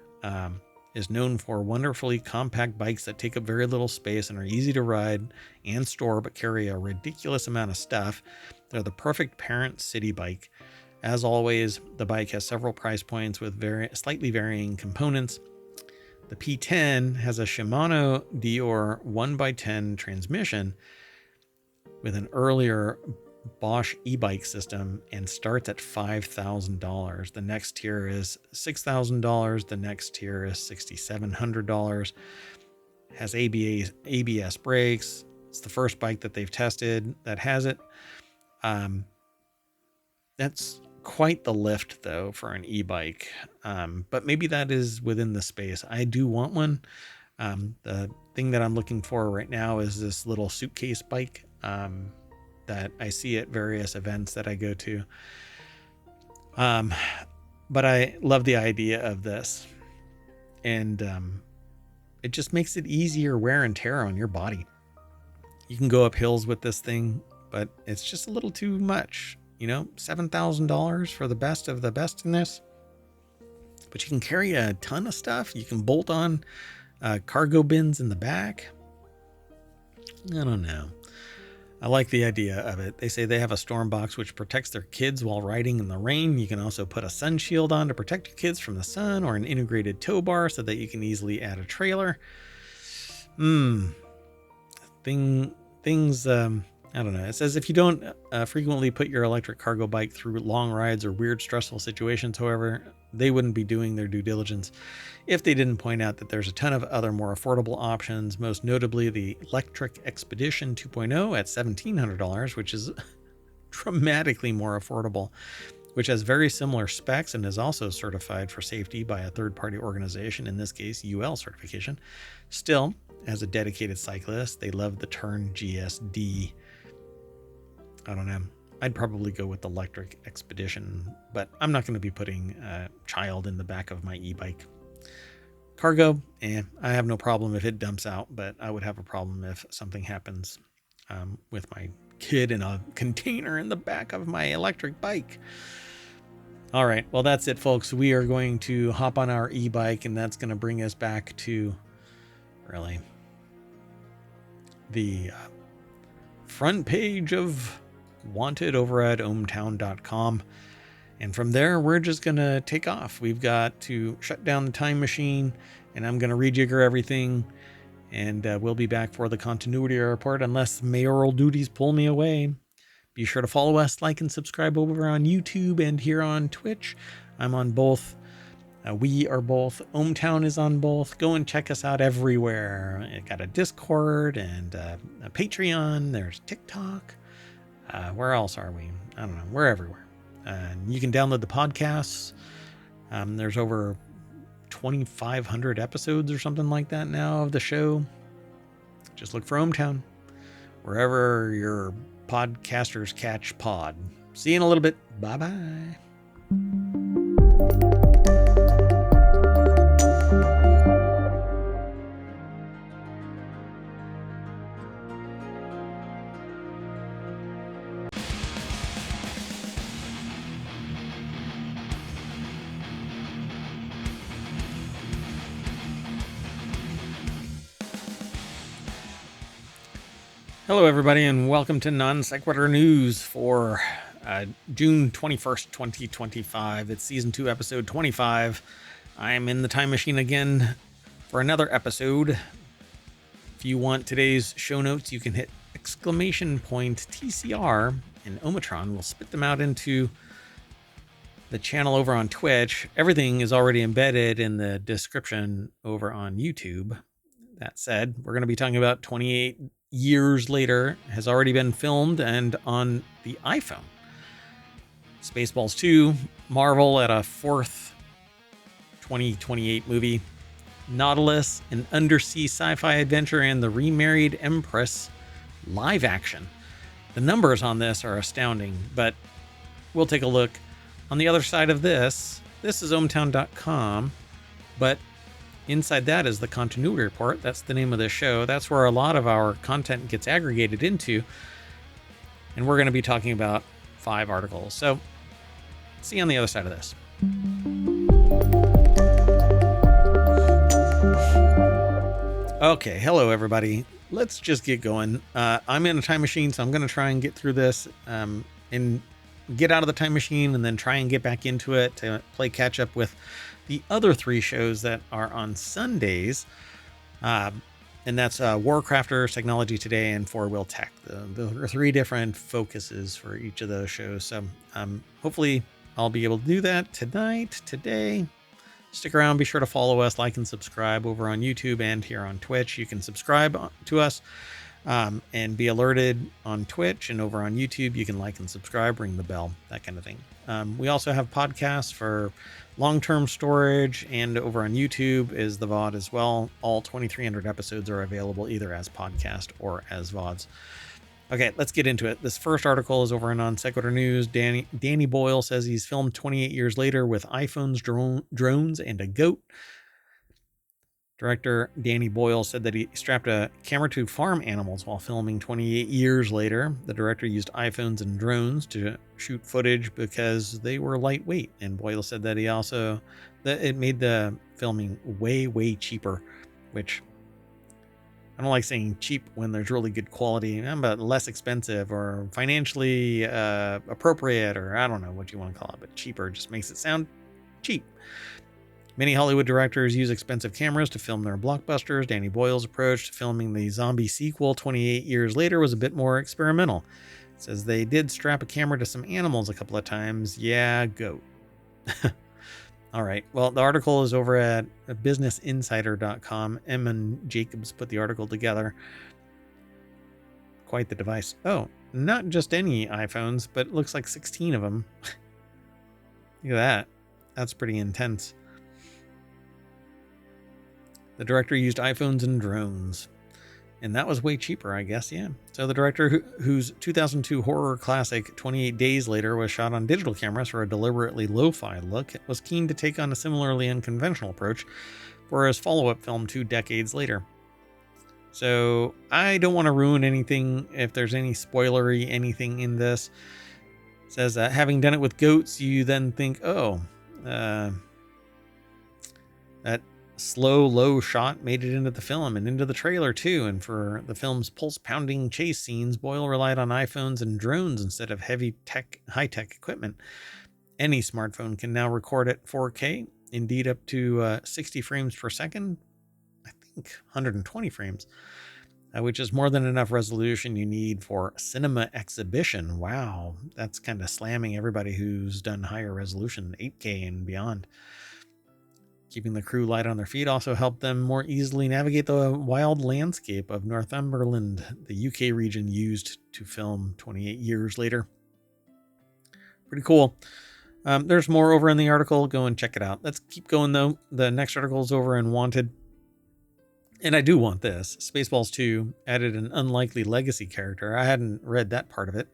Is known for wonderfully compact bikes that take up very little space and are easy to ride and store, but carry a ridiculous amount of stuff. They're the perfect parent city bike. As always, the bike has several price points with slightly varying components. The P10 has a Shimano Dior 1x10 transmission with an earlier Bosch e-bike system and starts at $5,000. The next tier is $6,000. The next tier is $6,700. Has ABS brakes. It's the first bike that they've tested that has it. That's quite the lift though for an e-bike. But maybe that is within the space. I do want one. The thing that I'm looking for right now is this little suitcase bike. That I see at various events that I go to. But I love the idea of this. And it just makes it easier wear and tear on your body. You can go up hills with this thing, but it's just a little too much. You know, $7,000 for the best of the best in this. But you can carry a ton of stuff. You can bolt on cargo bins in the back. I don't know. I like the idea of it. They say they have a storm box which protects their kids while riding in the rain. You can also put a sun shield on to protect your kids from the sun, or an integrated tow bar so that you can easily add a trailer. Things, I don't know. It says if you don't frequently put your electric cargo bike through long rides or weird, stressful situations, however, they wouldn't be doing their due diligence if they didn't point out that there's a ton of other more affordable options, most notably the Electric Expedition 2.0 at $1,700, which is dramatically more affordable, which has very similar specs and is also certified for safety by a third-party organization, in this case, UL certification. Still, as a dedicated cyclist, they love the Turn GSD. I don't know. I'd probably go with the electric Expedition, but I'm not going to be putting a child in the back of my e-bike. Cargo, I have no problem if it dumps out, but I would have a problem if something happens with my kid in a container in the back of my electric bike. All right, well, that's it, folks. We are going to hop on our e-bike, and that's going to bring us back to really the front page of Wanted over at ohmTown.com. And from there, we're just going to take off. We've got to shut down the time machine, and I'm going to rejigger everything. And we'll be back for the continuity report unless mayoral duties pull me away. Be sure to follow us, like, and subscribe over on YouTube and here on Twitch. I'm on both. We are both. ohmTown is on both. Go and check us out everywhere. It got a Discord and a Patreon. There's TikTok. Where else are we? I don't know. We're everywhere. You can download the podcasts. There's over 2,500 episodes or something like that now of the show. Just look for ohmTown, wherever your podcasters catch pod. See you in a little bit. Bye-bye. Hello, everybody, and welcome to Non Sequitur News for June 21st, 2025. It's Season 2, Episode 25. I'm in the time machine again for another episode. If you want today's show notes, you can hit !TCR, and ohmTown will spit them out into the channel over on Twitch. Everything is already embedded in the description over on YouTube. That said, we're going to be talking about 28 years later, has already been filmed and on the iPhone. Spaceballs 2, Marvel at a fourth 2028 movie, Nautilus, an undersea sci-fi adventure, and The Remarried Empress live action. The numbers on this are astounding, but we'll take a look. On the other side of this is ohmTown.com, but inside that is the continuity report. That's the name of the show. That's where a lot of our content gets aggregated into. And we're going to be talking about 5 articles. So see you on the other side of this. Okay. Hello, everybody. Let's just get going. I'm in a time machine, so I'm going to try and get through this and get out of the time machine and then try and get back into it to play catch up with the other 3 shows that are on Sundays, and that's WarCrafters, TechnologyToday, and FourWheelTech. There are 3 different focuses for each of those shows. So hopefully I'll be able to do that today. Stick around. Be sure to follow us, like, and subscribe over on YouTube and here on Twitch. You can subscribe to us and be alerted on Twitch, and over on YouTube, you can like and subscribe, ring the bell, that kind of thing. We also have podcasts for long-term storage, and over on YouTube is the VOD as well. All 2,300 episodes are available either as podcast or as VODs. Okay, let's get into it. This first article is over in Non Sequitur News. Danny Boyle says he's filmed 28 years later with iPhones, drones, and a goat. Director Danny Boyle said that he strapped a camera to farm animals while filming 28 years later. The director used iPhones and drones to shoot footage because they were lightweight. And Boyle said that it made the filming way cheaper, which I don't like saying cheap when there's really good quality, but less expensive or financially appropriate, or I don't know what you want to call it, but cheaper just makes it sound cheap. Many Hollywood directors use expensive cameras to film their blockbusters. Danny Boyle's approach to filming the zombie sequel 28 years later was a bit more experimental. It says they did strap a camera to some animals a couple of times. Yeah, goat. All right. Well, the article is over at businessinsider.com. Emma Jacobs put the article together. Quite the device. Oh, not just any iPhones, but it looks like 16 of them. Look at that. That's pretty intense. The director used iPhones and drones. And that was way cheaper, I guess, yeah. So the director, whose 2002 horror classic 28 Days Later was shot on digital cameras for a deliberately lo-fi look, was keen to take on a similarly unconventional approach for his follow-up film 2 decades later. So I don't want to ruin anything if there's any spoilery anything in this. It says, having done it with goats, you then think, oh, that slow, low shot made it into the film and into the trailer too. And for the film's pulse-pounding chase scenes, Boyle relied on iPhones and drones instead of high-tech equipment. Any smartphone can now record at 4K, indeed up to 60 frames per second. I think 120 frames, which is more than enough resolution you need for cinema exhibition. Wow, that's kind of slamming everybody who's done higher resolution, 8K and beyond. Keeping the crew light on their feet also helped them more easily navigate the wild landscape of Northumberland, the UK region used to film 28 years later. Pretty cool. There's more over in the article. Go and check it out. Let's keep going, though. The next article is over in Wanted. And I do want this. Spaceballs 2 added an unlikely legacy character. I hadn't read that part of it.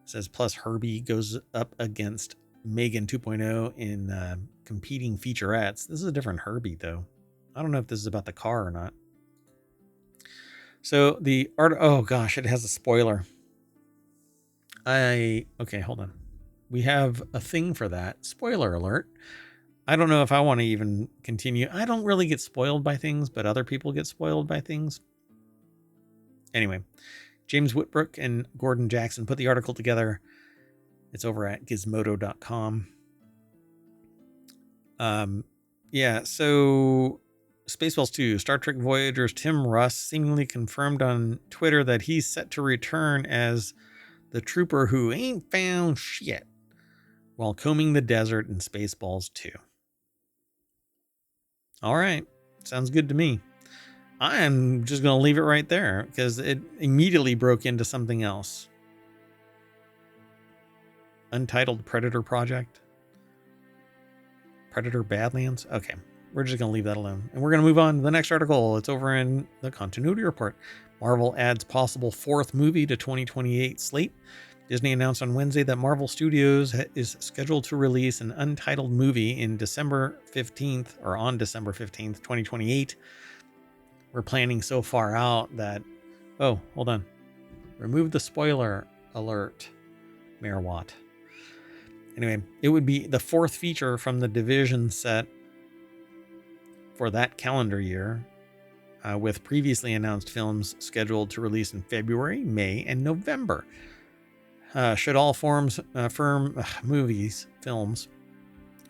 It says, plus Herbie goes up against Megan 2.0 in competing featurettes. This is a different Herbie, though. I don't know if this is about the car or not. So the art, oh gosh, it has a spoiler. Okay, hold on. We have a thing for that. Spoiler alert. I don't know if I want to even continue. I don't really get spoiled by things, but other people get spoiled by things. Anyway, James Whitbrook and Gordon Jackson put the article together. It's over at gizmodo.com. Yeah, so Spaceballs 2, Star Trek Voyager's Tim Russ seemingly confirmed on Twitter that he's set to return as the trooper who ain't found shit while combing the desert in Spaceballs 2. All right, sounds good to me. I'm just going to leave it right there because it immediately broke into something else. Untitled Predator Project. Predator Badlands. Okay, we're just going to leave that alone. And we're going to move on to the next article. It's over in the Continuity Report. Marvel adds possible 4th movie to 2028 slate. Disney announced on Wednesday that Marvel Studios is scheduled to release an untitled movie in December 15th, or on December 15th, 2028. We're planning so far out that... Oh, hold on. Remove the spoiler alert, MayorWatt. Anyway, it would be the 4th feature from the Division set for that calendar year, with previously announced films scheduled to release in February, May, and November. Should all films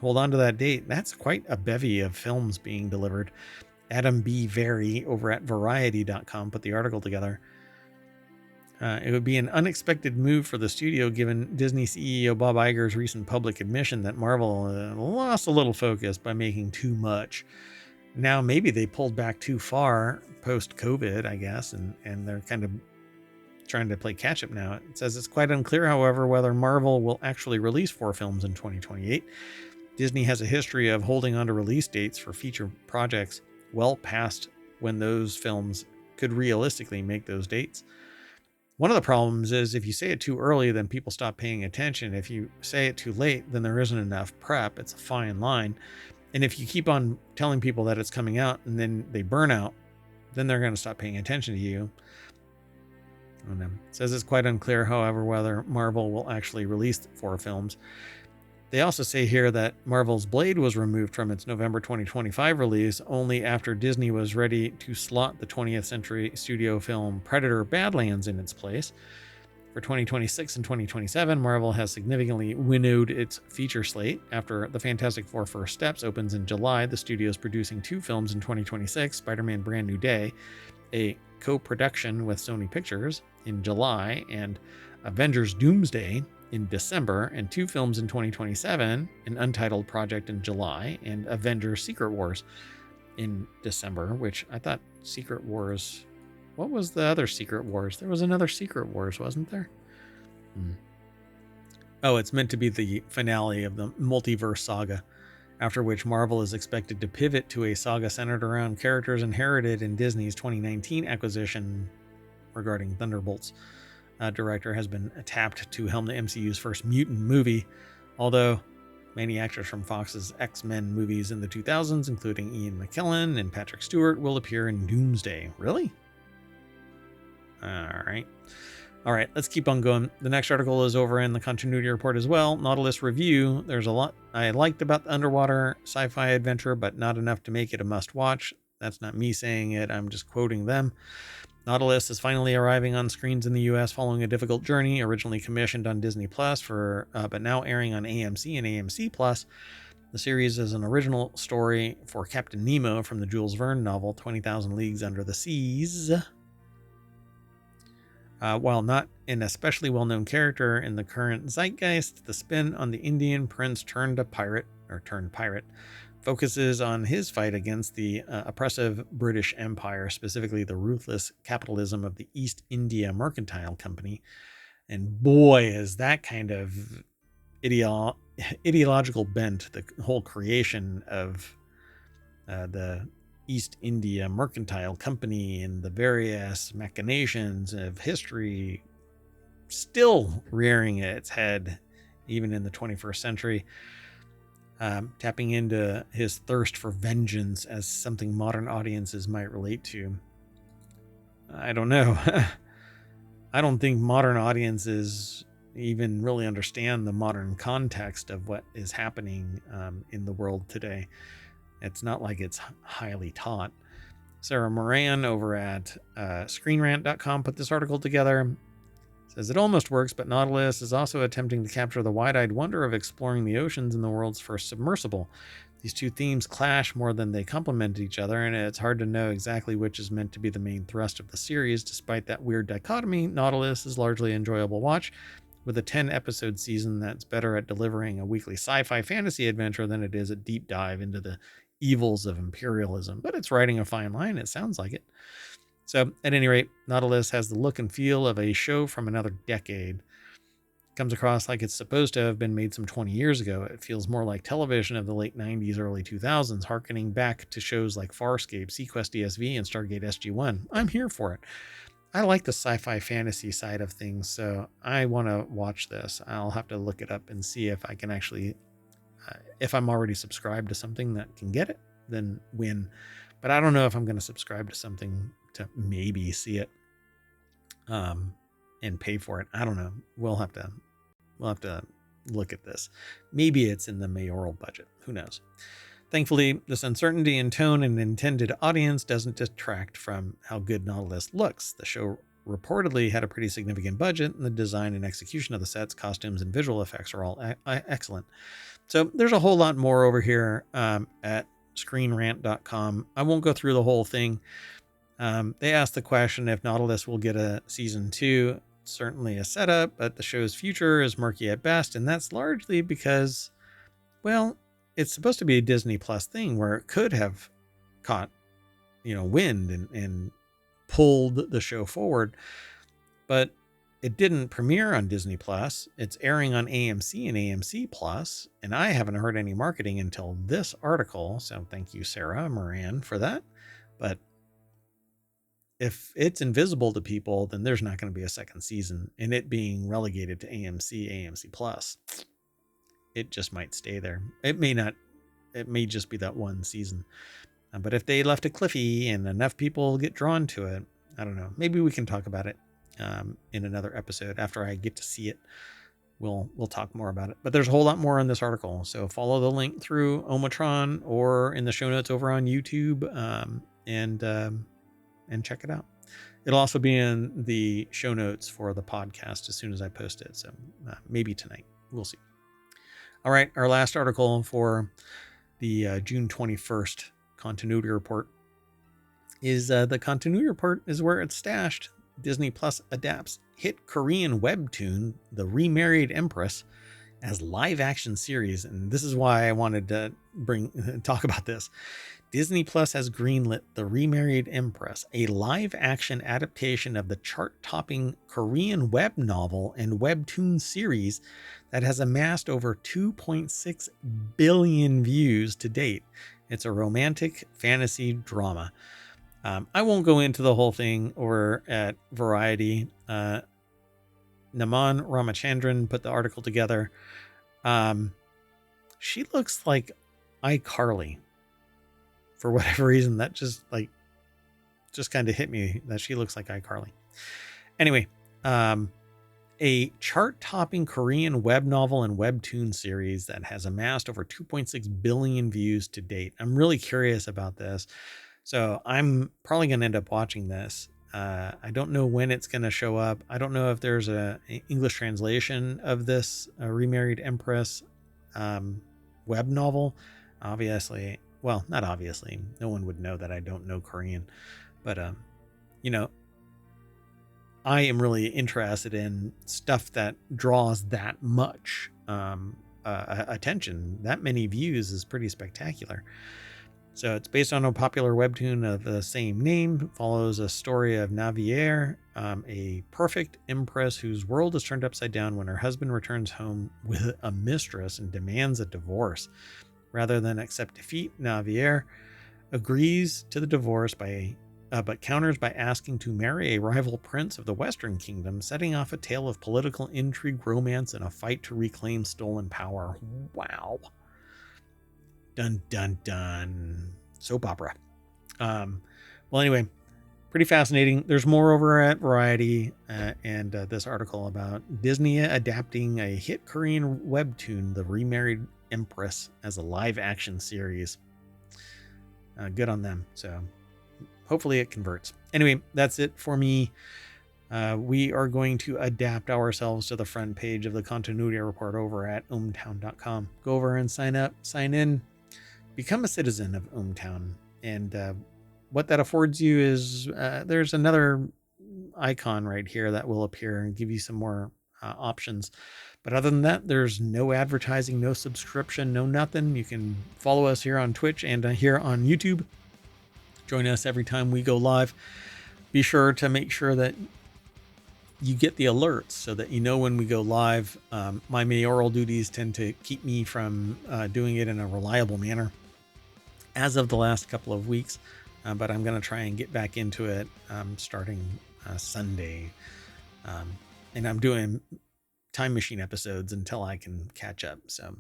hold on to that date, that's quite a bevy of films being delivered. Adam B. Very over at Variety.com put the article together. It would be an unexpected move for the studio given Disney CEO Bob Iger's recent public admission that Marvel lost a little focus by making too much. Now maybe they pulled back too far post-COVID, I guess, and they're kind of trying to play catch-up now. It says it's quite unclear, however, whether Marvel will actually release 4 films in 2028. Disney has a history of holding on to release dates for feature projects well past when those films could realistically make those dates. One of the problems is if you say it too early, then people stop paying attention. If you say it too late, then there isn't enough prep. It's a fine line. And if you keep on telling people that it's coming out and then they burn out, then they're going to stop paying attention to you. It says it's quite unclear, however, whether Marvel will actually release 4 films. They also say here that Marvel's Blade was removed from its November 2025 release only after Disney was ready to slot the 20th Century Studio film Predator Badlands in its place. For 2026 and 2027, Marvel has significantly winnowed its feature slate. After The Fantastic Four First Steps opens in July, the studio is producing 2 films in 2026, Spider-Man Brand New Day, a co-production with Sony Pictures, in July, and Avengers Doomsday in December, and 2 films in 2027, an untitled project in July, and Avengers Secret Wars in December, which I thought Secret Wars... What was the other Secret Wars? There was another Secret Wars, wasn't there? Oh, it's meant to be the finale of the multiverse saga, after which Marvel is expected to pivot to a saga centered around characters inherited in Disney's 2019 acquisition regarding Thunderbolts. Director has been tapped to helm the MCU's first mutant movie, although many actors from Fox's X-Men movies in the 2000s, including Ian McKellen and Patrick Stewart, will appear in Doomsday. Really? All right, let's keep on going. The next article is over in the continuity report as well. Nautilus review. There's a lot I liked about the underwater sci-fi adventure, but not enough to make it a must-watch. That's not me saying it. I'm just quoting them. Nautilus is finally arriving on screens in the U.S. following a difficult journey. Originally commissioned on Disney Plus but now airing on AMC and AMC Plus. The series is an original story for Captain Nemo from the Jules Verne novel 20,000 Leagues Under the Seas. While not an especially well-known character in the current zeitgeist, the spin on the Indian prince turned pirate focuses on his fight against the oppressive British Empire, specifically the ruthless capitalism of the East India Mercantile Company. And boy, is that kind of ideological bent, the whole creation of the East India Mercantile Company and the various machinations of history still rearing its head even in the 21st century, tapping into his thirst for vengeance as something modern audiences might relate to. I don't know. I don't think modern audiences even really understand the modern context of what is happening in the world today. It's not like it's highly taught. Sarah Moran over at ScreenRant.com put this article together. Says it almost works, but Nautilus is also attempting to capture the wide-eyed wonder of exploring the oceans in the world's first submersible. These two themes clash more than they complement each other, and it's hard to know exactly which is meant to be the main thrust of the series. Despite that weird dichotomy, Nautilus is largely an enjoyable watch, with a 10-episode season that's better at delivering a weekly sci-fi fantasy adventure than it is a deep dive into the evils of imperialism. But it's riding a fine line, it sounds like it. So, at any rate, Nautilus has the look and feel of a show from another decade. Comes across like it's supposed to have been made some 20 years ago. It feels more like television of the late 90s, early 2000s, harkening back to shows like Farscape, Sequest DSV, and Stargate SG-1. I'm here for it. I like the sci-fi fantasy side of things, so I want to watch this. I'll have to look it up and see if I can actually, if I'm already subscribed to something that can get it, then win. But I don't know if I'm going to subscribe to something to maybe see it and pay for it. I don't know. We'll have to look at this. Maybe it's in the mayoral budget. Who knows? Thankfully, this uncertainty in tone and intended audience doesn't detract from how good Nautilus looks. The show reportedly had a pretty significant budget, and the design and execution of the sets, costumes, and visual effects are all excellent. So there's a whole lot more over here at ScreenRant.com. I won't go through the whole thing. They asked the question if Nautilus will get a season 2. It's certainly a setup, but the show's future is murky at best, and that's largely because, well, it's supposed to be a Disney Plus thing where it could have caught, wind and pulled the show forward, but it didn't premiere on Disney Plus. It's airing on AMC and AMC Plus, and I haven't heard any marketing until this article. So thank you, Sarah Moran, for that. But if it's invisible to people, then there's not going to be a second season, and it being relegated to AMC Plus, it just might stay there. It may not. It may just be that one season. But if they left it cliffy and enough people get drawn to it, I don't know. Maybe we can talk about it in another episode after I get to see it. We'll talk more about it. But there's a whole lot more in this article. So follow the link through ohmTown or in the show notes over on YouTube and check it out. It'll also be in the show notes for the podcast as soon as I post it. So maybe tonight. We'll see. All right, our last article for the June 21st continuity report is the continuity report is where it's stashed. Disney Plus adapts hit Korean webtoon, The Remarried Empress, as live action series. And this is why I wanted to talk about this. Disney Plus has greenlit The Remarried Empress, a live action adaptation of the chart-topping Korean web novel and webtoon series that has amassed over 2.6 billion views to date. It's a romantic fantasy drama. I won't go into the whole thing over at Variety. Naman Ramachandran put the article together. She looks like iCarly. For whatever reason, that just kind of hit me that she looks like iCarly. Anyway, a chart-topping Korean web novel and webtoon series that has amassed over 2.6 billion views to date. I'm really curious about this. So I'm probably going to end up watching this. I don't know when it's going to show up. I don't know if there's an English translation of this Remarried Empress web novel. Obviously, well, not obviously. No one would know that I don't know Korean. But, I am really interested in stuff that draws that much attention. That many views is pretty spectacular. So it's based on a popular webtoon of the same name. It follows a story of Navier, a perfect empress whose world is turned upside down when her husband returns home with a mistress and demands a divorce. Rather than accept defeat, Navier agrees to the divorce but counters by asking to marry a rival prince of the Western Kingdom, setting off a tale of political intrigue, romance, and a fight to reclaim stolen power. Wow. Dun, dun, dun. Soap opera. Well, anyway, pretty fascinating. There's more over at Variety and this article about Disney adapting a hit Korean webtoon, The Remarried Empress, as a live action series. Good on them. So hopefully it converts. Anyway, that's it for me. We are going to adapt ourselves to the front page of the continuity report over at ohmTown.com. Go over and sign up, sign in, become a citizen of ohmTown. And what that affords you is there's another icon right here that will appear and give you some more options. But other than that, there's no advertising, no subscription, no nothing. You can follow us here on Twitch and here on YouTube. Join us every time we go live. Be sure to make sure that you get the alerts so that you know when we go live. My mayoral duties tend to keep me from doing it in a reliable manner as of the last couple of weeks. But I'm going to try and get back into it starting Sunday. And I'm doing time machine episodes until I can catch up. So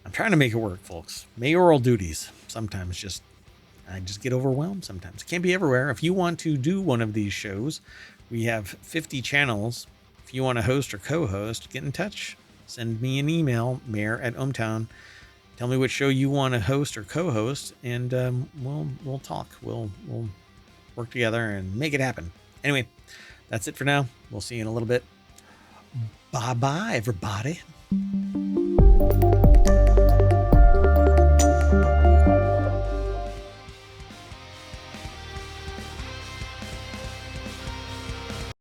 I'm trying to make it work, folks. Mayoral duties. Sometimes I just get overwhelmed sometimes. It can't be everywhere. If you want to do one of these shows, we have 50 channels. If you want to host or co-host, get in touch. Send me an email, mayor@ohmTown. Tell me what show you want to host or co-host, and we'll talk. We'll work together and make it happen. Anyway, that's it for now. We'll see you in a little bit. Bye-bye, everybody.